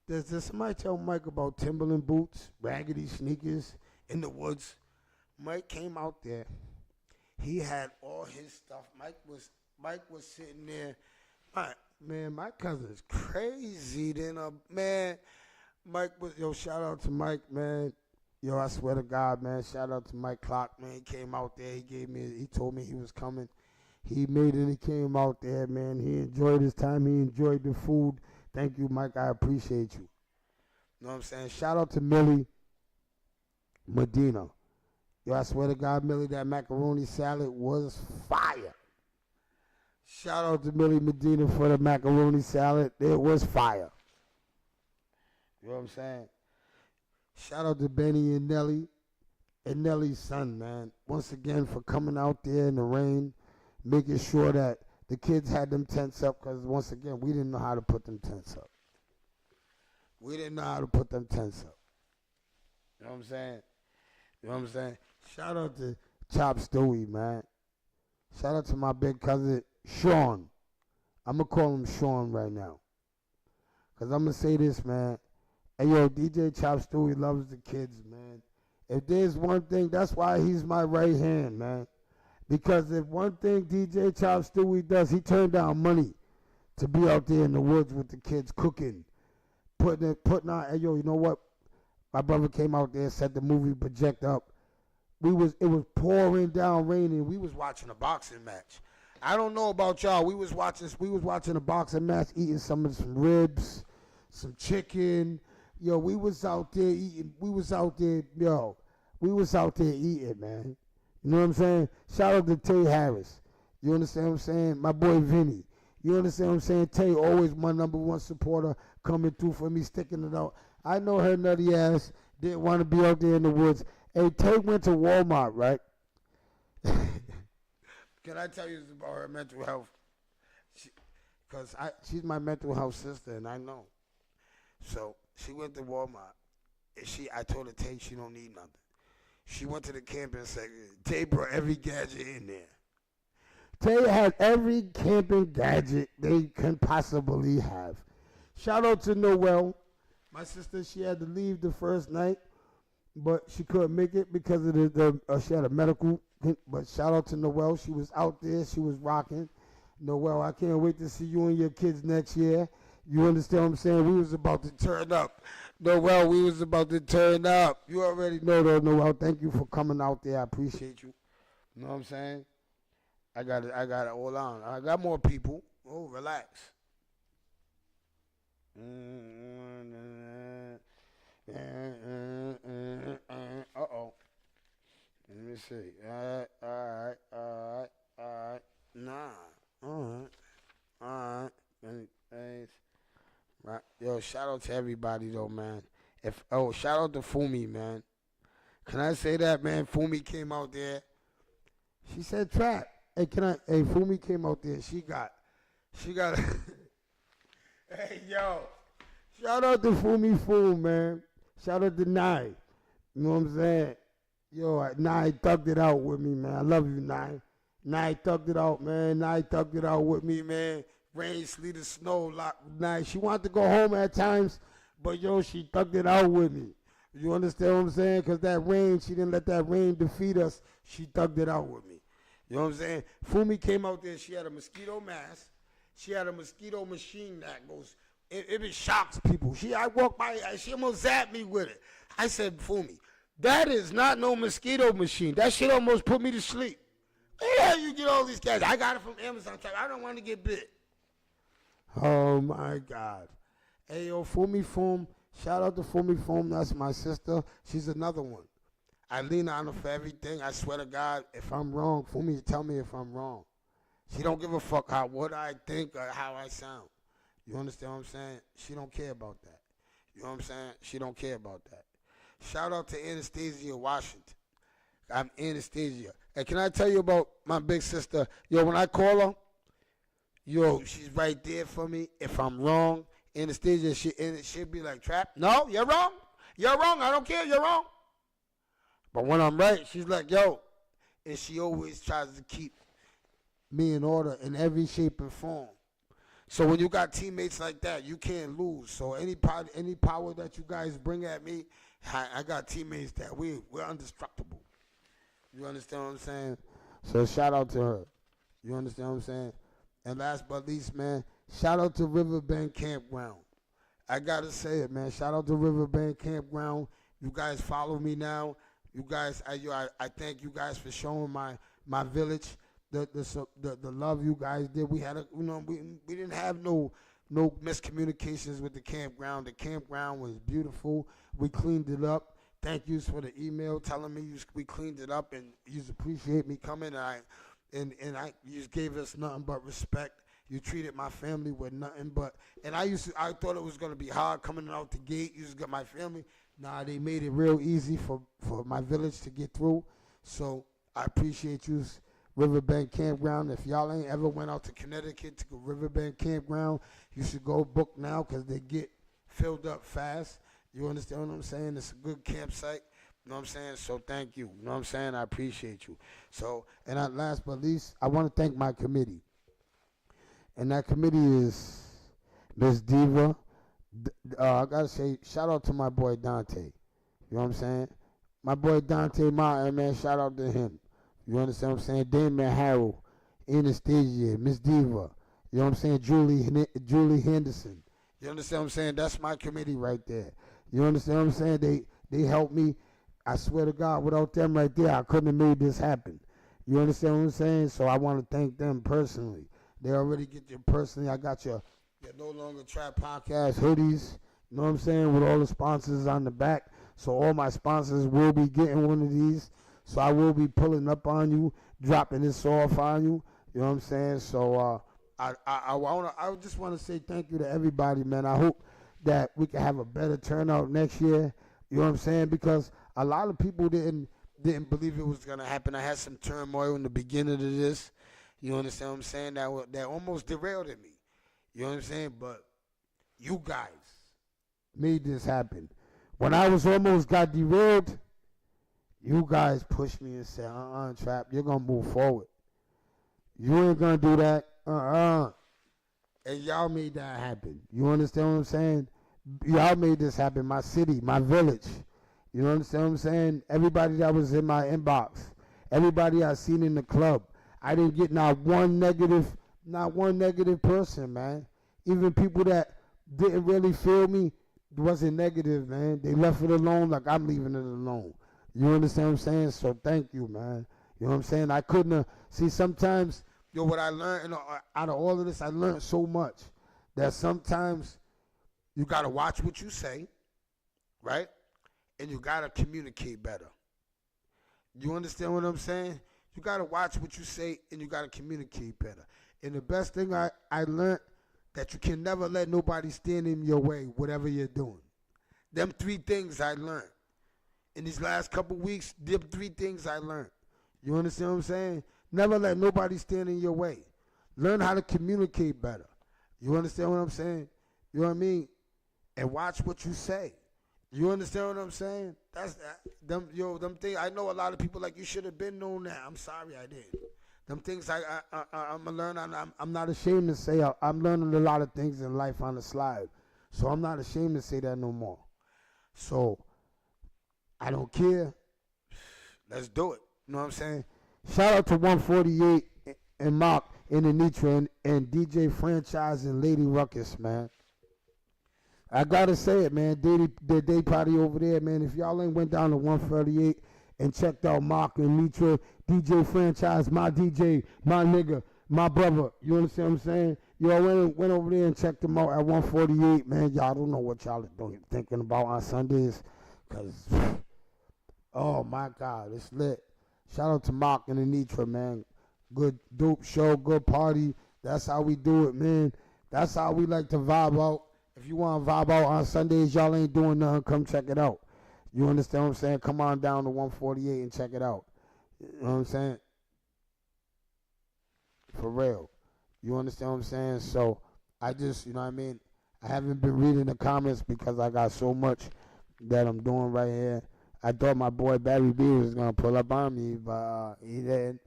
Does somebody tell Mike about Timberland boots, raggedy sneakers in the woods? Mike came out there. He had all his stuff. Mike was sitting there. My cousin's crazy. Mike was, shout out to Mike, man. Yo, I swear to God, man. Shout out to Mike Clark, man. He came out there. He told me he was coming. He made it. He came out there, man. He enjoyed his time. He enjoyed the food. Thank you, Mike. I appreciate you. You know what I'm saying? Shout out to Millie Medina. Yo, I swear to God, Millie, that macaroni salad was fire. Shout out to Millie Medina for the macaroni salad. It was fire. You know what I'm saying? Shout out to Benny and Nelly and Nelly's son, man. Once again, for coming out there in the rain, making sure that the kids had them tents up, because once again, we didn't know how to put them tents up. You know what I'm saying? Shout out to Chop Stewie, man. Shout out to my big cousin, Sean. I'm going to call him Sean right now. Because I'm going to say this, man. Hey, yo, DJ Chop Stewie loves the kids, man. If there's one thing, that's why he's my right hand, man. Because if one thing DJ Chop Stewie does, he turned down money to be out there in the woods with the kids cooking, putting on. Hey, yo, you know what? My brother came out there, set the movie project up. It was pouring down, raining. We was watching a boxing match. I don't know about y'all. We was watching a boxing match, eating some ribs, some chicken. Yo, we was out there eating. We was out there eating, man. You know what I'm saying? Shout out to Tay Harris. You understand what I'm saying? My boy Vinny. You understand what I'm saying? Tay always my number one supporter, coming through for me, sticking it out. I know her nutty ass didn't want to be out there in the woods. Hey, Tay went to Walmart, right? Can I tell you about her mental health? Because she's my mental health sister, and I know. So she went to Walmart. And I told her, Tay, she don't need nothing. She went to the camping section. Tay brought every gadget in there. Tay had every camping gadget they can possibly have. Shout out to Noelle. My sister, she had to leave the first night, but she couldn't make it because of she had a medical. But shout out to Noelle. She was out there. She was rocking. Noelle, I can't wait to see you and your kids next year. You understand what I'm saying? We was about to turn up. Noelle, we was about to turn up. You already know though, Noelle. Thank you for coming out there. I appreciate you. You know what I'm saying? I got it all on. I got more people. Oh, relax. Uh-oh. Let me see. All right. Nah. All right. Thanks. Right. Yo, shout out to everybody though, man. Shout out to Fumi, man. Can I say that, man? Fumi came out there. She said trap. Hey, Fumi came out there. She got Hey, yo. Shout out to Fumi Fool, man. Shout out to Nye. You know what I'm saying? Yo, Nye thugged it out with me, man. I love you, Nye. Nye thugged it out, man. Nye thugged it out with me, man. Rain, sleet, and snow, Nye. She wanted to go home at times, but yo, she thugged it out with me. You understand what I'm saying? Because that rain, she didn't let that rain defeat us. She thugged it out with me. You know what I'm saying? Fumi came out there. She had a mosquito mask. She had a mosquito machine that goes. It shocks people. I walked by. She almost zapped me with it. I said, Fumi, that is not no mosquito machine. That shit almost put me to sleep. Where the hell you get all these guys? I got it from Amazon. I don't want to get bit. Oh my God. Hey yo, Fumi Foom. Shout out to Fumi Foom. That's my sister. She's another one. I lean on her for everything. I swear to God, if I'm wrong, Fumi, tell me if I'm wrong. She don't give a fuck what I think or how I sound. You understand what I'm saying? She don't care about that. You know what I'm saying? She don't care about that. Shout out to Anastasia Washington. I'm Anastasia. And can I tell you about my big sister? Yo, when I call her, yo, she's right there for me. If I'm wrong, Anastasia, she'll be like, Trap, no, you're wrong. You're wrong. I don't care. You're wrong. But when I'm right, she's like, yo. And she always tries to keep me in order in every shape and form. So when you got teammates like that, you can't lose. So any power that you guys bring at me, I got teammates that we're indestructible. You understand what I'm saying? So shout out to her. You understand what I'm saying? And last but least, man, shout out to Riverbank Campground. I got to say it, man. Shout out to Riverbank Campground. You guys follow me now. You guys, I thank you guys for showing my village the love you guys did. We had we didn't have no miscommunications with the campground. The campground was beautiful. We cleaned it up. Thank yous for the email telling me we cleaned it up and you appreciate me coming. And you just gave us nothing but respect. You treated my family with nothing but. And I thought it was gonna be hard coming out the gate. You just got my family. Nah, they made it real easy for my village to get through. So I appreciate you, Riverbank Campground. If y'all ain't ever went out to Connecticut to go Riverbank Campground, you should go book now because they get filled up fast. You understand what I'm saying? It's a good campsite. You know what I'm saying? So thank you. You know what I'm saying? I appreciate you. So, and last but least, I want to thank my committee. And that committee is Miss Diva. I got to say, shout out to my boy Dante. You know what I'm saying? My boy Dante Martin, man, shout out to him. You understand what I'm saying? Damon Harold, Anastasia, Miss Diva. You know what I'm saying? Julie Henderson. You understand what I'm saying? That's my committee right there. You understand what I'm saying? They helped me. I swear to God, without them right there, I couldn't have made this happen. You understand what I'm saying? So I want to thank them personally. They already get you personally. I got your No Longer Trap Podcast hoodies. You know what I'm saying? With all the sponsors on the back. So all my sponsors will be getting one of these. So I will be pulling up on you, dropping this off on you. You know what I'm saying? So I just want to say thank you to everybody, man. I hope that we can have a better turnout next year. You know what I'm saying? Because a lot of people didn't believe it was gonna happen. I had some turmoil in the beginning of this. You understand what I'm saying? That almost derailed me. You know what I'm saying? But you guys made this happen. When I was almost got derailed, you guys pushed me and said, Trap, you're gonna move forward. You ain't gonna do that. And y'all made that happen. You understand what I'm saying? Y'all made this happen. My city, my village. You understand what I'm saying? Everybody that was in my inbox, everybody I seen in the club, I didn't get not one negative person, man. Even people that didn't really feel me wasn't negative, man. They left it alone like I'm leaving it alone. You understand what I'm saying? So thank you, man. You know what I'm saying? I couldn't have, see, sometimes, what I learned, out of all of this, I learned so much that sometimes you got to watch what you say, right? And you got to communicate better. You understand what I'm saying? You got to watch what you say and you got to communicate better. And the best thing I learned, that you can never let nobody stand in your way, whatever you're doing. Them 3 things I learned. In these last couple weeks, them 3 things I learned. You understand what I'm saying? Never let nobody stand in your way. Learn how to communicate better. You understand what I'm saying? You know what I mean? And watch what you say. You understand what I'm saying? That's them things. I know a lot of people like, you should have been known that. I'm sorry I did. Them things I'm learning. I'm not ashamed to say I'm learning a lot of things in life on the slide. So I'm not ashamed to say that no more. So I don't care. Let's do it. You know what I'm saying? Shout out to 148 and Mark and Anitra and DJ Franchise and Lady Ruckus, man. I gotta say it, man. The day party over there, man. If y'all ain't went down to 138 and checked out Mark and Anitra, DJ Franchise, my DJ, my nigga, my brother. You understand what I'm saying? Y'all went over there and checked them out at 148, man. Y'all don't know what y'all are thinking about on Sundays, cause oh my God, it's lit. Shout out to Mark and Anitra, man. Good dope show, good party. That's how we do it, man. That's how we like to vibe out. If you want to vibe out on Sundays, y'all ain't doing nothing, come check it out. You understand what I'm saying? Come on down to 148 and check it out. You know what I'm saying? For real. You understand what I'm saying? So I just, you know what I mean? I haven't been reading the comments because I got so much that I'm doing right here. I thought my boy Barry B was going to pull up on me, but he didn't.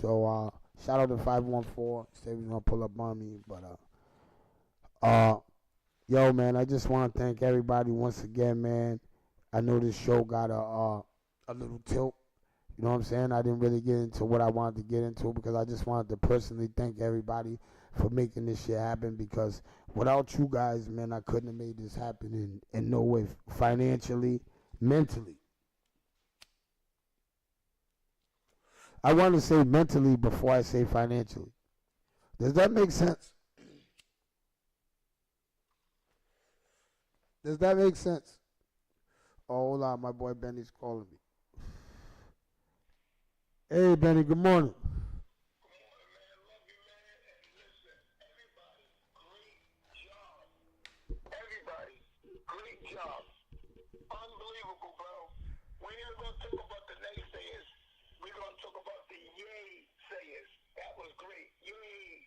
So shout out to 514. Said he was going to pull up on me. But, yo, man, I just want to thank everybody once again, man. I know this show got a little tilt. You know what I'm saying? I didn't really get into what I wanted to get into because I just wanted to personally thank everybody for making this shit happen, because without you guys, man, I couldn't have made this happen in no way, financially, mentally. I want to say mentally before I say financially. Does that make sense? Does that make sense? Oh, hold on, my boy Benny's calling me. Hey, Benny, good morning. Everybody, great job. Unbelievable, bro. We're not going to talk about the naysayers. We're going to talk about the yay-sayers. That was great. Yay.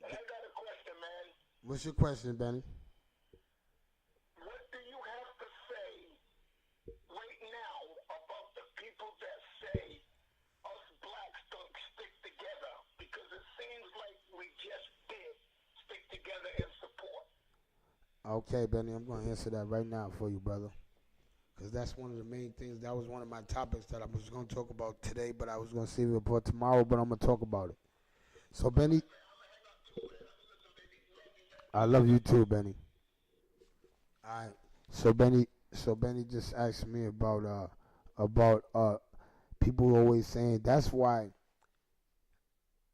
And I got a question, man. What's your question, Benny? What do you have to say right now about the people that say us blacks don't stick together? Because it seems like we just did stick together in support. Okay, Benny, I'm going to answer that right now for you, brother. Because that's one of the main things. That was one of my topics that I was going to talk about today, but I was going to save it for tomorrow, but I'm going to talk about it. So, Benny, I love you too, Benny. All right. So Benny just asked me about people always saying, that's why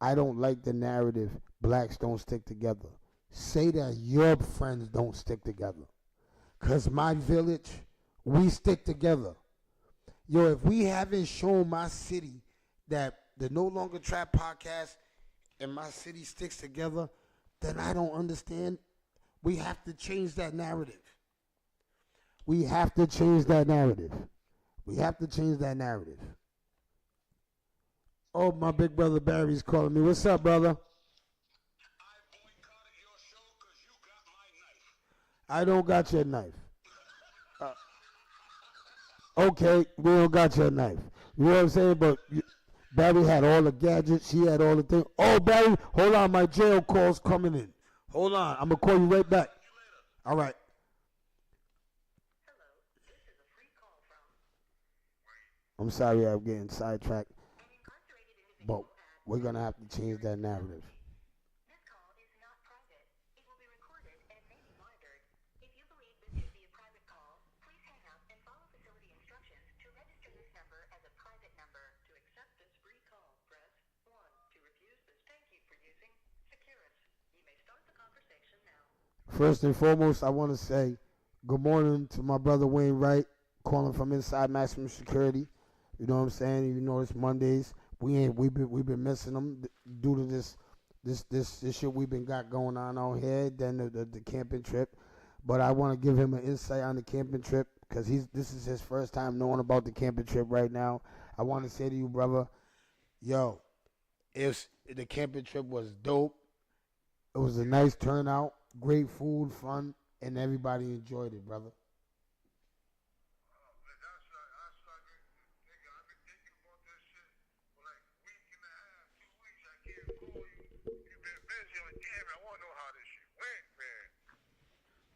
I don't like the narrative blacks don't stick together. Say that your friends don't stick together. Because my village, we stick together. Yo, if we haven't shown my city that the No Longer Trap podcast and my city sticks together, then I don't understand. We have to change that narrative. We have to change that narrative. We have to change that narrative. Oh, my big brother Barry's calling me. What's up, brother? I don't got your knife. Okay, we don't got your knife. You know what I'm saying? But Barry had all the gadgets. He had all the things. Oh, Barry, hold on. My jail call's coming in. Hold on. I'm going to call you right back. All right. Hello, this is a free call from I'm sorry I'm getting sidetracked. an incarcerated But individual at we're going to have to change that narrative. This call is not private. It will be recorded and may be monitored. If you believe this should be a private call, please hang up and follow facility instructions to register this number as a private number. To accept this free call, press 1. To refuse this, thank you for using Securus. You may start the conversation now. First and foremost, I want to say good morning to my brother Wayne Wright, calling from inside maximum security. You know what I'm saying? You know it's Mondays. We've been missing them due to this shit we've been got going on out here. Then the camping trip, but I want to give him an insight on the camping trip because this is his first time knowing about the camping trip right now. I want to say to you, brother, yo, the camping trip was dope. It was a nice turnout, great food, fun, and everybody enjoyed it, brother.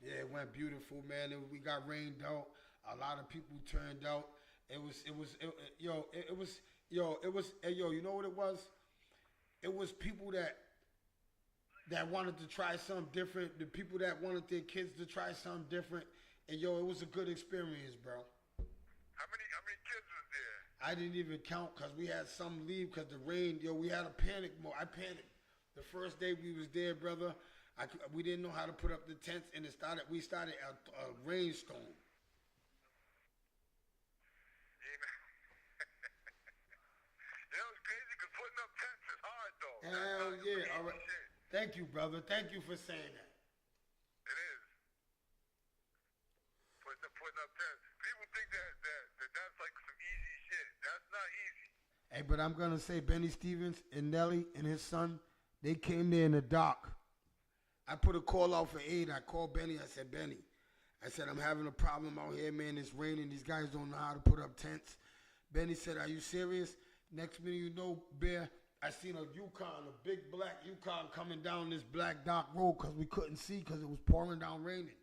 Yeah, it went beautiful, man. We got rained out. A lot of people turned out. You know what it was? It was people that wanted to try something different. The people that wanted their kids to try something different. And it was a good experience, bro. How many kids was there? I didn't even count because we had some leave because the rain. We had a panic mode. I panicked. The first day we was there, brother, we didn't know how to put up the tents, and we started a rainstorm. It was crazy because putting up tents is hard, though. Hell yeah. All right. Thank you, brother. Thank you for saying that. It is. Putting up tents. People think that's like some easy shit. That's not easy. Hey, but I'm going to say Benny Stevens and Nelly and his son, they came there in the dark. I put a call out for aid. I called Benny. I said, Benny, I'm having a problem out here, man. It's raining. These guys don't know how to put up tents. Benny said, are you serious? Next minute you know, Bear, I seen a Yukon, a big black Yukon coming down this black dark road because we couldn't see because it was pouring down raining.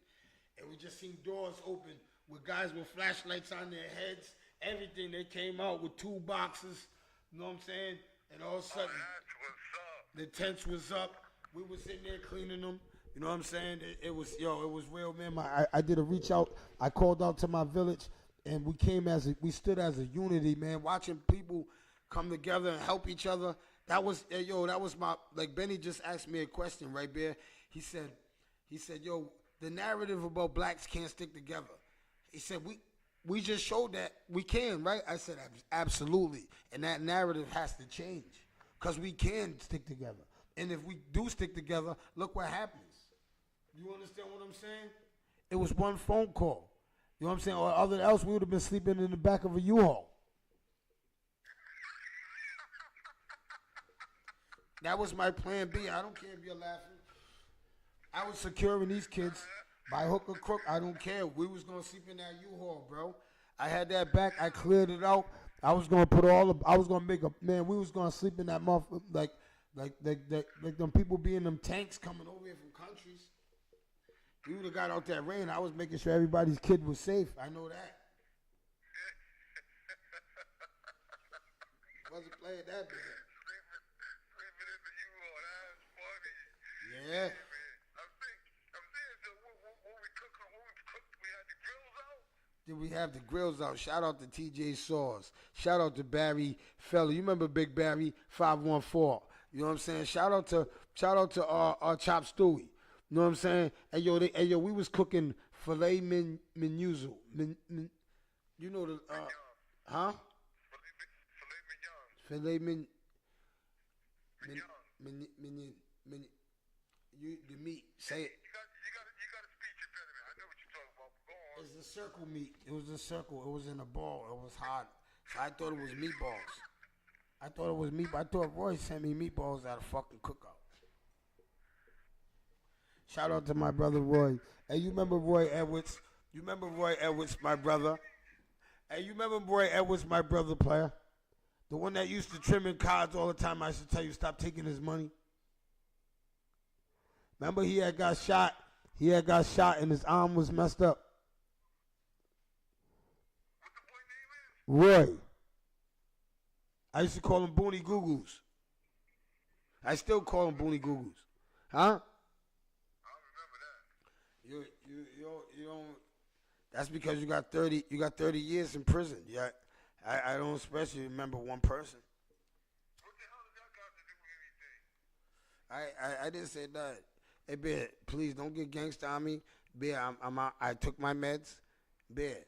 And we just seen doors open with guys with flashlights on their heads, everything. They came out with toolboxes, you know what I'm saying? And all of a sudden, the tents was up. We was sitting there cleaning them. You know what I'm saying? It was real, man. I did a reach out. I called out to my village, and we stood as a unity, man, watching people come together and help each other. That was my, like Benny just asked me a question right there. He said, yo, the narrative about blacks can't stick together. He said, we just showed that we can, right? I said, absolutely. And that narrative has to change because we can stick together. And if we do stick together, look what happens. You understand what I'm saying? It was one phone call. You know what I'm saying? Or other else, we would have been sleeping in the back of a U-Haul. That was my plan B. I don't care if you're laughing. I was securing these kids by hook or crook. I don't care. We was going to sleep in that U-Haul, bro. I had that back. I cleared it out. I was going to make a, man, we was going to sleep in that motherfucker, like them people be in them tanks coming over here from countries. We would have got out that rain. I was making sure everybody's kid was safe. I know that. Wasn't playing that big. Sleeping in the U-Haul, that's funny. Yeah. I'm saying, so when we cooked, we had the grills out? Did we have the grills out? Shout out to TJ Saws. Shout out to Barry Fella. You remember Big Barry 514? You know what I'm saying? Shout out to Chop Stewie. You know what I'm saying? Hey yo, we was cooking filet mignon. You know the huh? Filet mignon. the meat. Say it. You got a speech impediment. I know what you're talking about. Go on. It's a circle meat. It was a circle. It was in a ball. It was hot. So I thought it was meatballs. I thought it was meatballs. I thought Roy sent me meatballs at a fucking cookout. Shout out to my brother Roy. Hey, you remember Roy Edwards? You remember Roy Edwards, my brother? Hey, you remember Roy Edwards, my brother player? The one that used to trim in cards all the time. I should tell you, stop taking his money. Remember he had got shot. He had got shot and his arm was messed up. What the boy name is? Roy. I used to call him Booney Goo Goos. I still call him Booney Goo Goos. Huh? I remember that. You don't. That's because you got 30 years in prison. Yeah, I don't especially remember one person. What the hell does that got to do with anything? I didn't say that. Hey, Bear, please don't get gangsta on me. Bear, I'm out. I took my meds. Bear,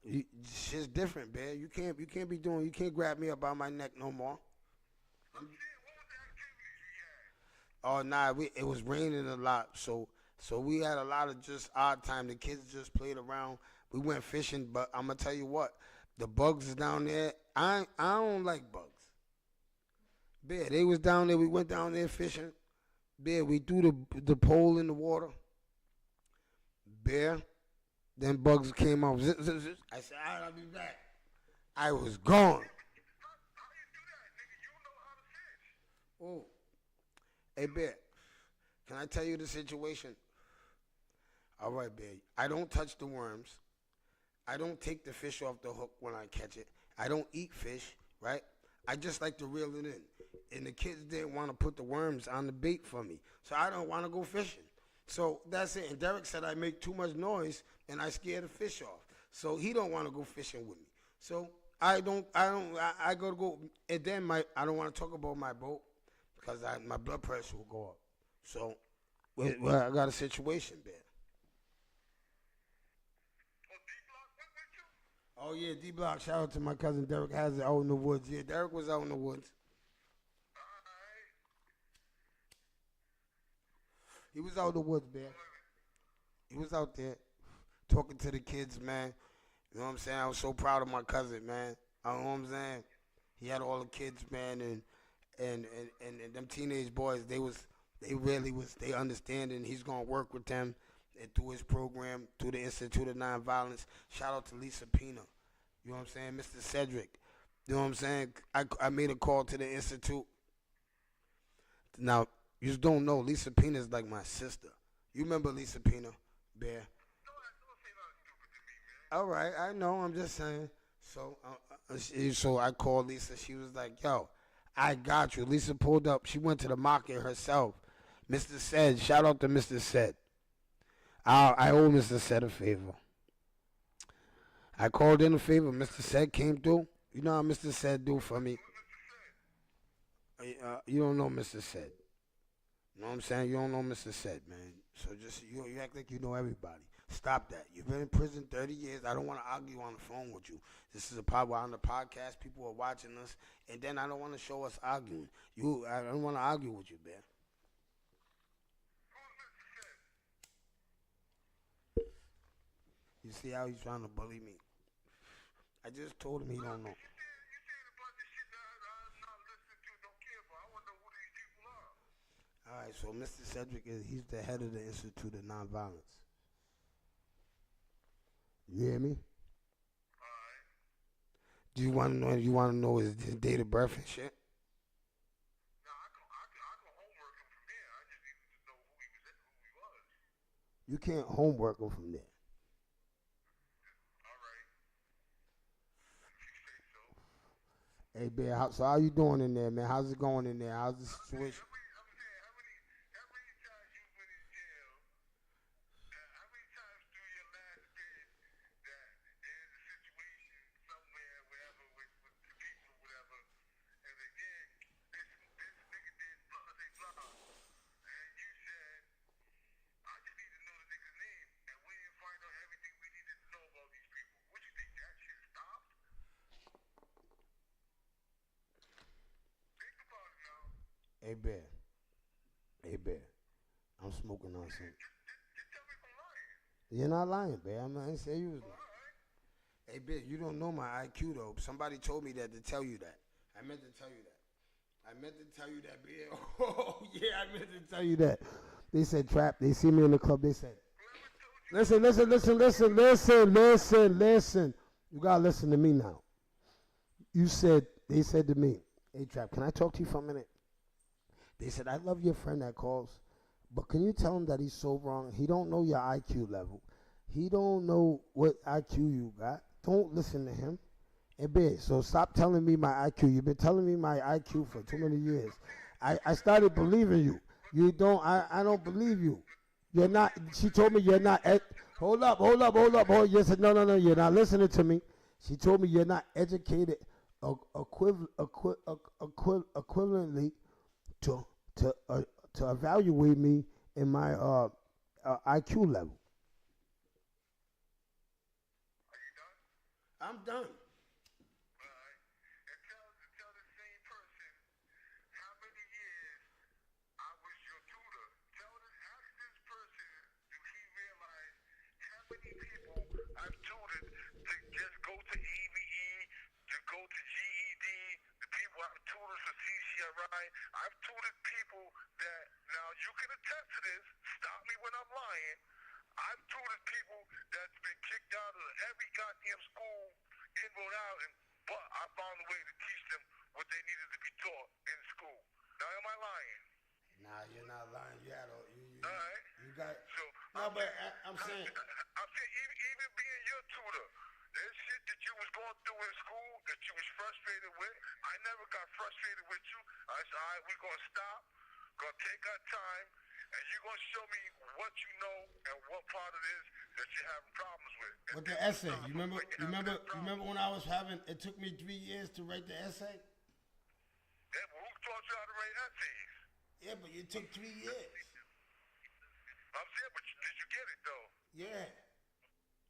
shit's different, Bear. You can't grab me up by my neck no more. I'm saying, what was the activities we had? Oh, nah, it was raining a lot, so we had a lot of just odd time. The kids just played around. We went fishing, but I'm gonna tell you what, the bugs is down there. I don't like bugs. Bear, they was down there. We went down there fishing. Bear, we threw the pole in the water. Bear, then bugs came out. Zip, zip, zip. I said, all right, I'll be back. I was gone. How you do that, nigga? You know how to fish. Oh, hey, Bear, can I tell you the situation? All right, Bear. I don't touch the worms. I don't take the fish off the hook when I catch it. I don't eat fish, right? I just like to reel it in. And the kids didn't want to put the worms on the bait for me. So I don't want to go fishing. So that's it. And Derek said I make too much noise and I scare the fish off. So he don't want to go fishing with me. So I go to go. And then I don't want to talk about my boat because my blood pressure will go up. So well, I got a situation, man. Oh, D-Block went with you? Oh, yeah, D-Block. Shout out to my cousin Derek Hazard out in the woods. Yeah, Derek was out in the woods. He was out in the woods, man. He was out there talking to the kids, man. You know what I'm saying? I was so proud of my cousin, man. You know what I'm saying? He had all the kids, man, and them teenage boys, they understanding. He's gonna work with them and through his program, through the Institute of Nonviolence. Shout out to Lisa Pina. You know what I'm saying? Mr. Cedric. You know what I'm saying? I made a call to the Institute. Now, you just don't know, Lisa Pina is like my sister. You remember Lisa Pina, Bear? Don't say nothing stupid to me, man. All right, I know. I'm just saying. So I called Lisa. She was like, yo, I got you. Lisa pulled up. She went to the market herself. Mr. Said, shout out to Mr. Said. I owe Mr. Said a favor. I called in a favor. Mr. Said came through. You know how Mr. Said do for me. You don't know Mr. Said. You know what I'm saying? You don't know Mr. Said, man. So just, you act like you know everybody. Stop that. You've been in prison 30 years. I don't want to argue on the phone with you. This is we're on the podcast. People are watching us. And then I don't want to show us arguing. I don't want to argue with you, man. You see how he's trying to bully me? I just told him he don't know. You saying a bunch of shit that I'm not listening to, don't care about. I want to know who these people are. All right, so Mr. Cedric he's the head of the Institute of Nonviolence. You hear me? Alright. Do you want to know? His date of birth and shit? Now, I can homework him from there. I just needed to know who he was. You can't homework him from there. Alright. If you say so. Hey, Bear, so how you doing in there, man? How's it going in there? How's the situation? How many times you been in jail? How many times through your last bid that there's a situation somewhere, wherever, with the people, whatever, and again, this nigga did blah, blah, blah, and you said, I just need to know the nigga's name, and we didn't find out everything we needed to know about these people. What you think, that shit stopped? Think about it now. Hey, Bear. I'm smoking on something. You tell me if I'm lying. You're not lying, man. I didn't say you was lying. All right. Hey, bitch, you don't know my IQ, though. Somebody told me that to tell you that. I meant to tell you that. bitch. Oh, yeah, I meant to tell you that. They said, Trap, they see me in the club, they said, listen. You gotta listen to me now. They said to me, hey, Trap, can I talk to you for a minute? They said, I love your friend that calls, but can you tell him that he's so wrong? He don't know your IQ level. He don't know what IQ you got. Don't listen to him. Hey, bitch, so stop telling me my IQ. You've been telling me my IQ for too many years. I started believing you. You don't, I don't believe you. You're not, she told me you're not, hold up. You said, no, you're not listening to me. She told me you're not educated equivalently to evaluate me in my IQ level. Are you done? I'm done. All right. And tell the same person how many years I was your tutor. Ask this person, do he realize how many people I've tutored to just go to EVE, to go to GED, the people I've tutored for CCRI. I've tutored people that, now you can attest to this, stop me when I'm lying. I've tutored people that's been kicked out of every goddamn school in Rhode Island, but I found a way to teach them what they needed to be taught in school. Now, am I lying? Nah, you're not lying. You had All right. you got. So, No, but I'm saying. I'm saying even being your tutor, there's shit that you was going through in school that you was frustrated with. I never got frustrated with you. I said, all right, we're going to stop, going to take our time, and you're going to show me what you know and what part of this that you're having problems with. With the essay, you remember when I was having, it took me 3 years to write the essay? Yeah, but who taught you how to write essays? Yeah, but it took 3 years. I'm saying, but did you get it, though? Yeah.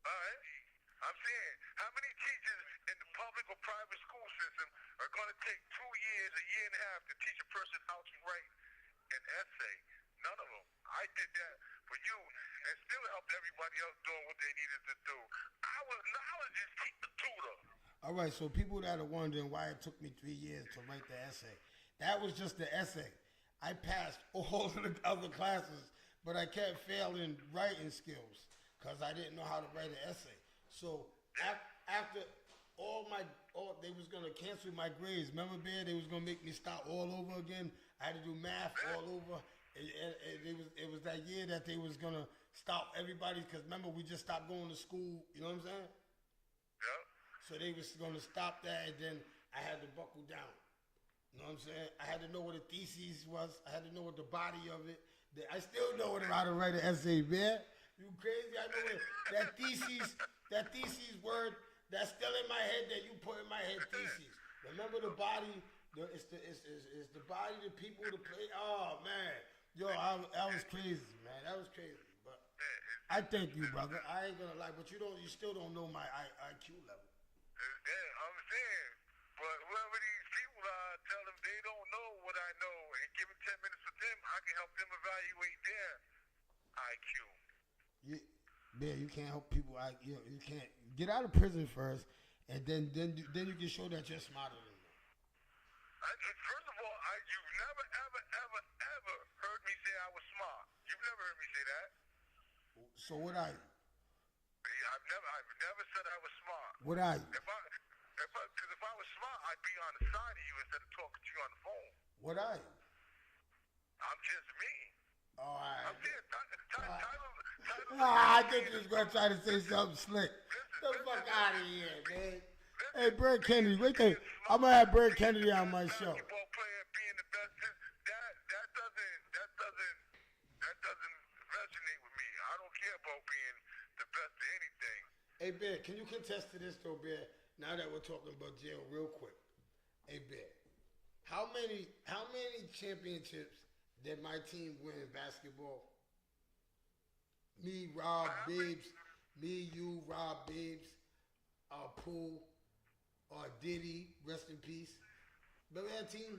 All right. I'm saying, how many teachers in the public or private school system are going to take 2 years, a year and a half to teach a person how to write an essay? None of them. I did that for you and still helped everybody else doing what they needed to do. I was just keep the tutor. All right, so people that are wondering why it took me 3 years to write the essay, that was just the essay. I passed all of the other classes, but I kept failing writing skills because I didn't know how to write an essay. So after they was gonna cancel my grades. Remember, Bear? They was gonna make me start all over again. I had to do math all over. It was that year that they was gonna stop everybody because remember we just stopped going to school. You know what I'm saying? Yeah. So they was gonna stop that, and then I had to buckle down. You know what I'm saying? I had to know what a thesis was. I had to know what the body of it. I still know how to write an essay, man. You crazy? I know that thesis word that's still in my head that you put in my head. Thesis. Remember the body? It's the body, the people, the play. Oh man, yo, that was crazy, man. That was crazy. But I thank you, brother. I ain't gonna lie, but you still don't know my IQ level. Yeah, I'm saying, but whoever these people are, tell them they don't know what I know, and give them 10 minutes with them, I can help them evaluate their IQ. You can't help people. You can't get out of prison first, and then you can show that you're smarter than them. First of all, you've never, ever heard me say I was smart. You've never heard me say that. So what are you? I've never said I was smart. What are you? Because if I was smart, I'd be on the side of you instead of talking to you on the phone. What are you? I'm just me. All right. I'm saying, Tyler. I think you was gonna try to say something slick. Get the fuck out of here, man. Hey, Bird Kennedy, wait there. I'm gonna have Bird Kennedy on my show. Basketball player being the best, that doesn't resonate with me. I don't care about being the best at anything. Hey, Bear, can you contest to this though, Bear? Now that we're talking about jail, real quick. Hey, Bear, how many championships did my team win in basketball? Me, Rob, Bibbs, you, Rob, Bibbs, Poole, Diddy, rest in peace. Remember that team?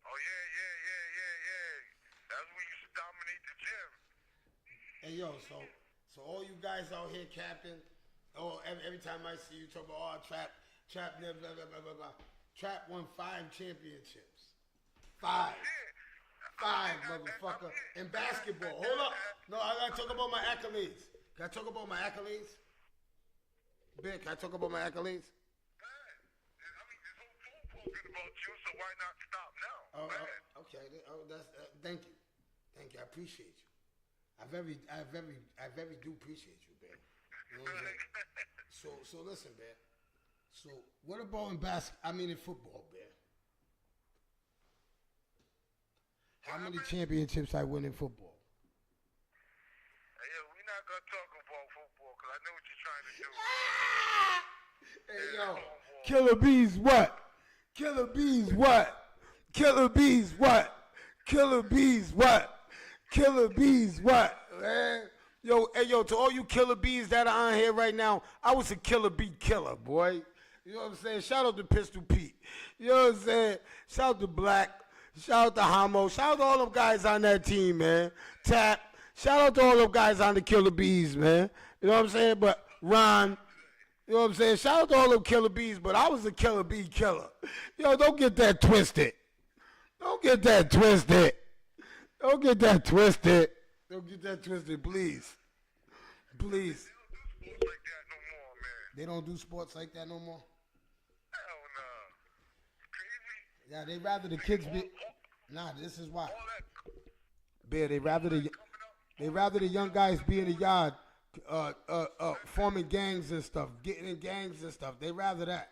Oh, yeah. That's when you Hey yo, so all you guys out here, Captain. Oh, every time I see you talk about Trap, blah blah blah blah blah. Blah. Trap won 5 championships. 5. 5, motherfucker. In basketball. Hold up. No, I gotta talk about my accolades. Can I talk about my accolades? Ben, can I talk about my accolades? I mean, this whole phone call been about you, so why not stop now? Okay. That's thank you. I appreciate you. I very do appreciate you, Ben. You know what I'm saying? So listen, Ben. So what about in football, Ben? How many championships I win in football? Hey, yo, we're not gonna talk about football because I know what you're trying to do. Hey yo, Killer Bees what? Killer Bees what? Killer Bees what? Killer Bees what? Killer Bees what? Man. Yo, hey yo, to all you Killer Bees that are on here right now, I was a Killer Bee killer, boy. You know what I'm saying? Shout out to Pistol Pete. You know what I'm saying? Shout out to Black. Shout out to Homo. Shout out to all them guys on that team, man. Tap. Shout out to all them guys on the Killer Bees, man. You know what I'm saying? But Ron, you know what I'm saying? Shout out to all them Killer Bees, but I was a Killer Bee killer. Yo, don't get that twisted. Don't get that twisted. Don't get that twisted. Don't get that twisted, please. Please. They don't do sports like that no more, man. They don't do sports like that no more? Hell no. Crazy. Yeah, they rather the kids be. Nah, this is why. All that Bear, they rather the young guys be in the yard, forming gangs and stuff, getting in gangs and stuff. They rather that.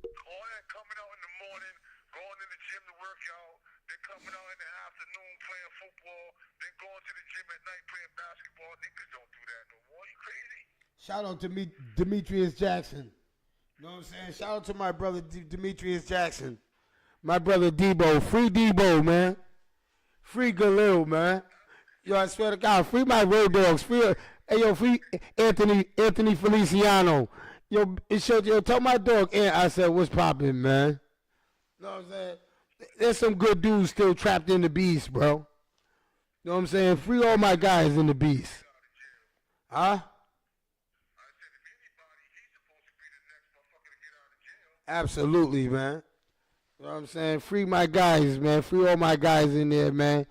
all that coming out in the morning, going to the gym to work out, then coming out in the afternoon playing football, then going to the gym at night playing basketball. Niggas don't do that no more. You crazy? Shout out to Demetrius Jackson. You know what I'm saying? Shout out to my brother Demetrius Jackson. My brother Debo. Free Debo, man. Free Galil, man. Yo, I swear to God, free my road dogs. Free Anthony Feliciano. Yo, tell my dog, I said, what's poppin', man? You know what I'm saying? There's some good dudes still trapped in the beast, bro. You know what I'm saying? Free all my guys in the beast. Huh? Absolutely, man. You know what I'm saying? Free my guys, man. Free all my guys in there, man.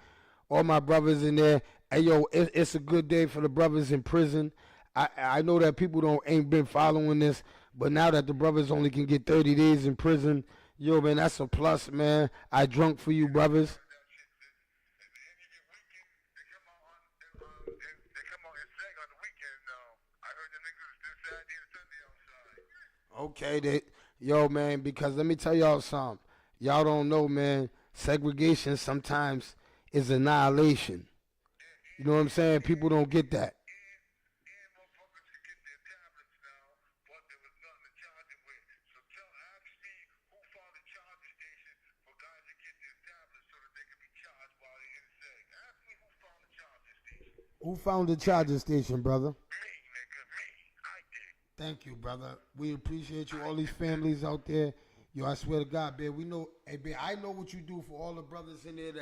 All my brothers in there. Hey, yo, it's a good day for the brothers in prison. I know that people ain't been following this, but now that the brothers only can get 30 days in prison, yo, man, that's a plus, man. I drunk for you, brothers. Okay, yo, man, because let me tell y'all something. Y'all don't know, man, segregation sometimes is annihilation. You know what I'm saying? People don't get that. Who found the charging station, brother? Me, nigga, me. I did. Thank you, brother. We appreciate you. All these families out there. Yo, I swear to God, man, we know, hey, man, I know what you do for all the brothers in there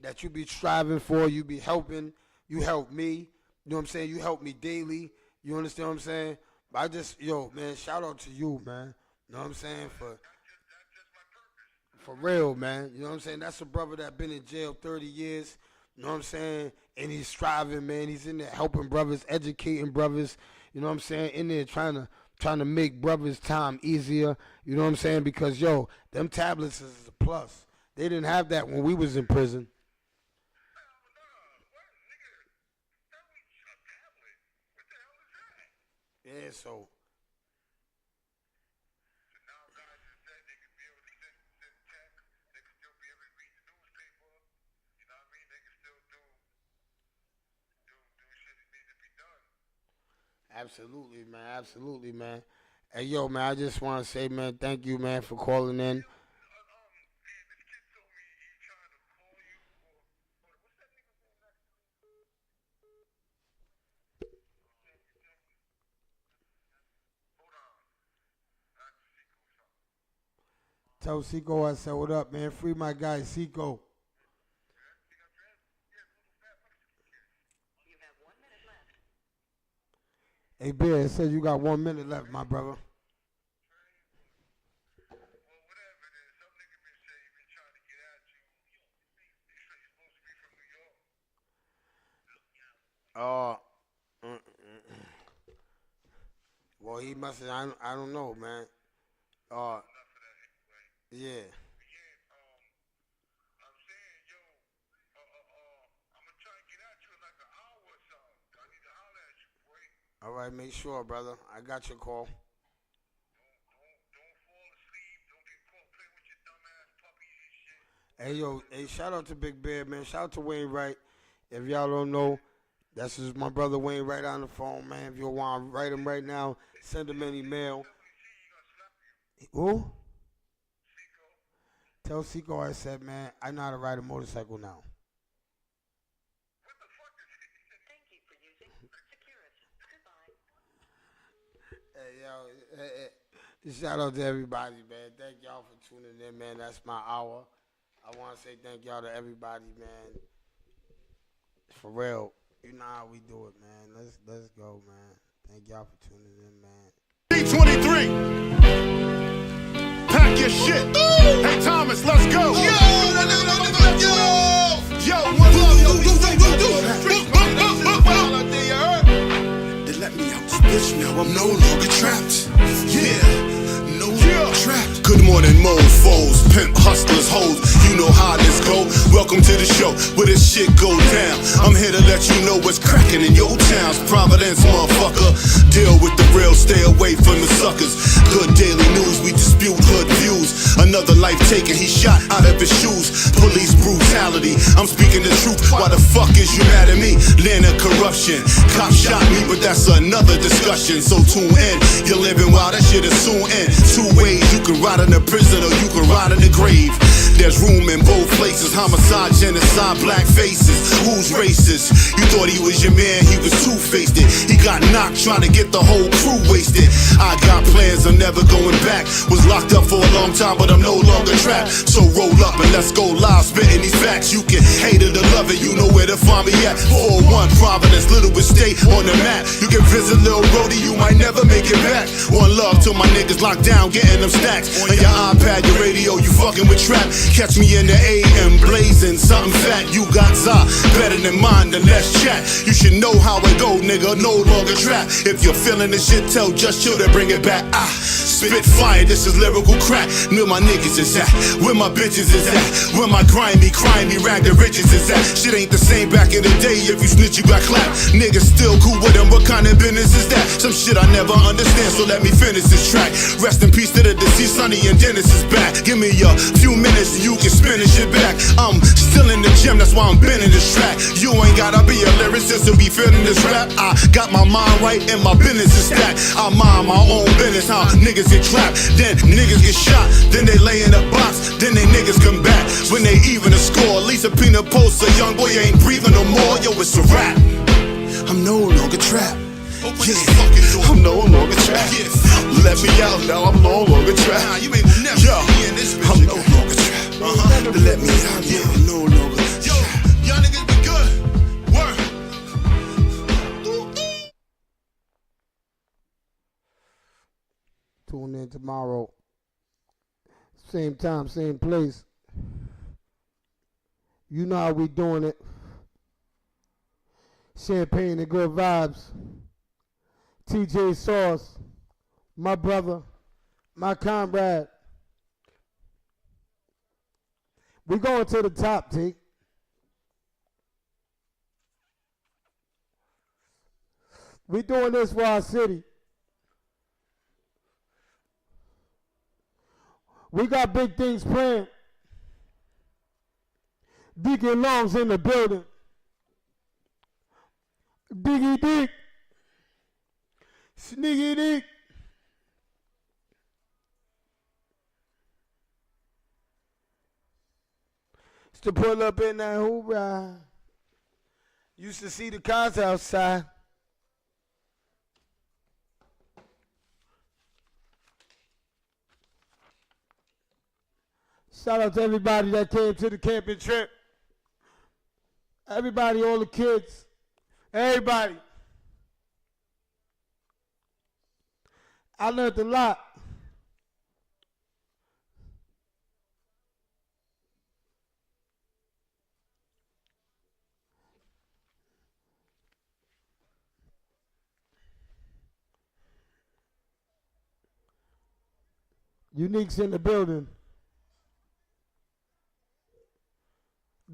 that you be striving for. You be helping. You help me. You know what I'm saying? You help me daily. You understand what I'm saying? Yo, man, shout out to you, man. You know what I'm saying? For real, man. You know what I'm saying? That's a brother that been in jail 30 years. You know what I'm saying? And he's striving, man. He's in there helping brothers, educating brothers. You know what I'm saying? In there trying to make brothers' time easier. You know what I'm saying? Because, yo, them tablets is a plus. They didn't have that when we was in prison. Yeah, so. Now guys just said they could be able to send text. They could still be able to read the newspaper. You know what I mean? They can still do shit that needs to be done. Absolutely, man. Absolutely, man. Hey, yo, man, I just want to say, man, thank you, man, for calling in. This kid told me he's trying to call you or what's that nigga's name actually? Hold on. That's Seco. Tell Seco I said, what up, man? Free my guy, Seco. You have Hey, Bear, it says you got 1 minute left, my brother. Well, whatever it is, some nigga been saying he been trying to get at you. They say you're supposed to be from New York. Well, he must have, I don't know, man. Enough of that anyway. Yeah. But yeah, I'm saying, yo, I'm gonna try to get at you in like an hour or so. I need to holler at you, boy. All right, make sure, brother. I got your call. Don't fall asleep. Don't get caught playing with your dumb ass puppies and shit. Hey, yo, hey, shout out to Big Bear, man. Shout out to Wayne Wright. If y'all don't know, that's just my brother Wayne Wright on the phone, man. If you want to write him right now, send him an email. Who? Tell Seco I said, man, I know how to ride a motorcycle now. Thank you for using Securus. Goodbye. Hey, yo, shout out to everybody, man. Thank y'all for tuning in, man. That's my hour. I want to say thank y'all to everybody, man. For real. You know how we do it, man. Let's go, man. Thank y'all for tuning in, man. B23. Pack your shit. Hey, Thomas, let's go. Yo, one love, yo. They let me out this bitch now. I'm no longer trapped. Yeah, no longer trapped. Good morning, mofos, pimp hustlers, hoes. You know how this go. Welcome to the show where this shit go down. I'm here to let you know what's cracking in your towns. Providence, motherfucker. Deal with the real, stay away from the suckers. Good daily news, we dispute hood views. Another life taken, he shot out of his shoes. Police brutality, I'm speaking the truth. Why the fuck is you mad at me? Land of corruption. Cop shot me, but that's another discussion. So tune in, you're living while that shit is soon end. Two ways, you can ride in the prison or you can ride in the grave. There's room in both places. Homicide, genocide, black faces. Who's racist? You thought he was your man, he was two-faced it. He got knocked trying to get the whole crew wasted. I got plans, I'm never going back. Was locked up for a long time, but I'm no longer trapped. So roll up and let's go live, spitting these facts. You can hate it or love it, you know where to find me at. 401 Providence, Littlewoods State on the map. You can visit Lil Brody, you might never make it back. One love to my niggas locked down, getting them stacks. On your iPad, your radio, you fucking with trap. Catch me in the AM, blazing something fat. You got za, better than mine, then let's chat. You should know how it go, nigga, no longer trap. If you're feeling this shit, tell Just Chill to bring it back. Spit fire, this is lyrical crack. Where my niggas is at, where my bitches is at, where my grimy, rag the riches is at. Shit ain't the same back in the day, if you snitch you got clapped. Niggas still cool with them, what kind of business is that? Some shit I never understand, so let me finish this track. Rest in peace to the deceased, Sonny and Dennis is back. Give me a few minutes and you can spin this shit back. I'm still in the gym, that's why I'm bending this track. You ain't gotta be a lyricist to be feeling this rap. I got my mind right and my business is stacked. I mind my own business, how niggas get trapped, then niggas get shot, then they lay in a box, then they niggas come back. When they even a score, Lisa Pina posts a young boy ain't breathing no more. Yo, it's a rap. I'm no longer trapped. Yeah, I'm no longer trapped. Let me out now, I'm no longer trapped. Yo, I'm no longer trapped. Let me out, yeah, I'm no longer trapped. Yo, y'all niggas be good. Word. Tune in tomorrow. Same time, same place. You know how we doing it. Champagne and good vibes. TJ Sauce, my brother, my comrade. We going to the top, T. We doing this for our city. We got big things planned. Deacon Long's in the building. Diggy Dick. Sneaky Dick. It's to pull up in that hoorah. Used to see the cars outside. Shout out to everybody that came to the camping trip. Everybody, all the kids. Everybody. I learned a lot. Unique's in the building.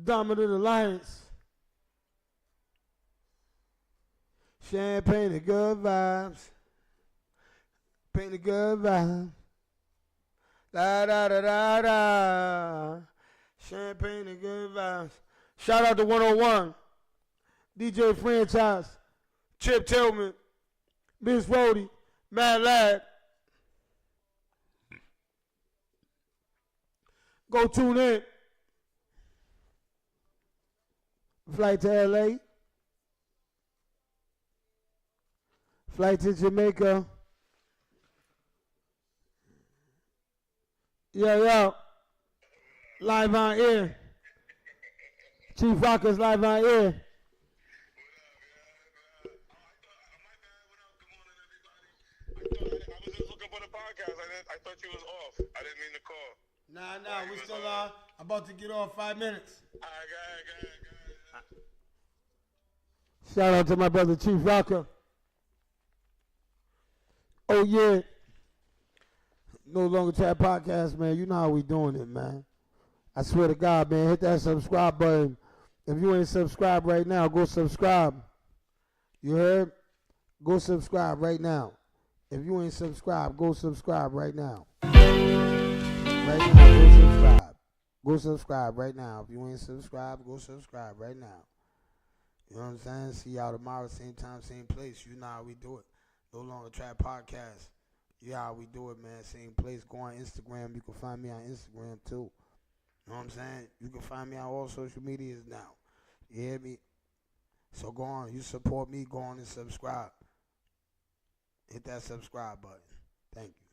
Dominant Alliance. Champagne and good vibes. Paint the good vibes. Da da da da da. Champagne and good vibes. Shout out to 101. DJ Franchise. Chip Tillman. Miss Rhodey. Mad Lad. Go tune in. Flight to LA. Flight to Jamaica. Yo. Live on air. Chief Rockers live on air. I was just looking for the podcast. I thought you was off. I didn't mean to call. Nah, we still on. About to get off 5 minutes. All right, go ahead. Shout out to my brother Chief Rocker. Oh yeah. No Longer Chat Podcast, man. You know how we doing it, man. I swear to God, man, hit that subscribe button. If you ain't subscribed right now, go subscribe. You heard? Go subscribe right now. If you ain't subscribed, go subscribe right now. Right now, go subscribe. Go subscribe right now. If you ain't subscribed, go subscribe right now. You know what I'm saying? See y'all tomorrow, same time, same place. You know how we do it. No Longer Trap Podcast. You know how we do it, man. Same place. Go on Instagram. You can find me on Instagram, too. You know what I'm saying? You can find me on all social medias now. You hear me? So go on. You support me. Go on and subscribe. Hit that subscribe button. Thank you.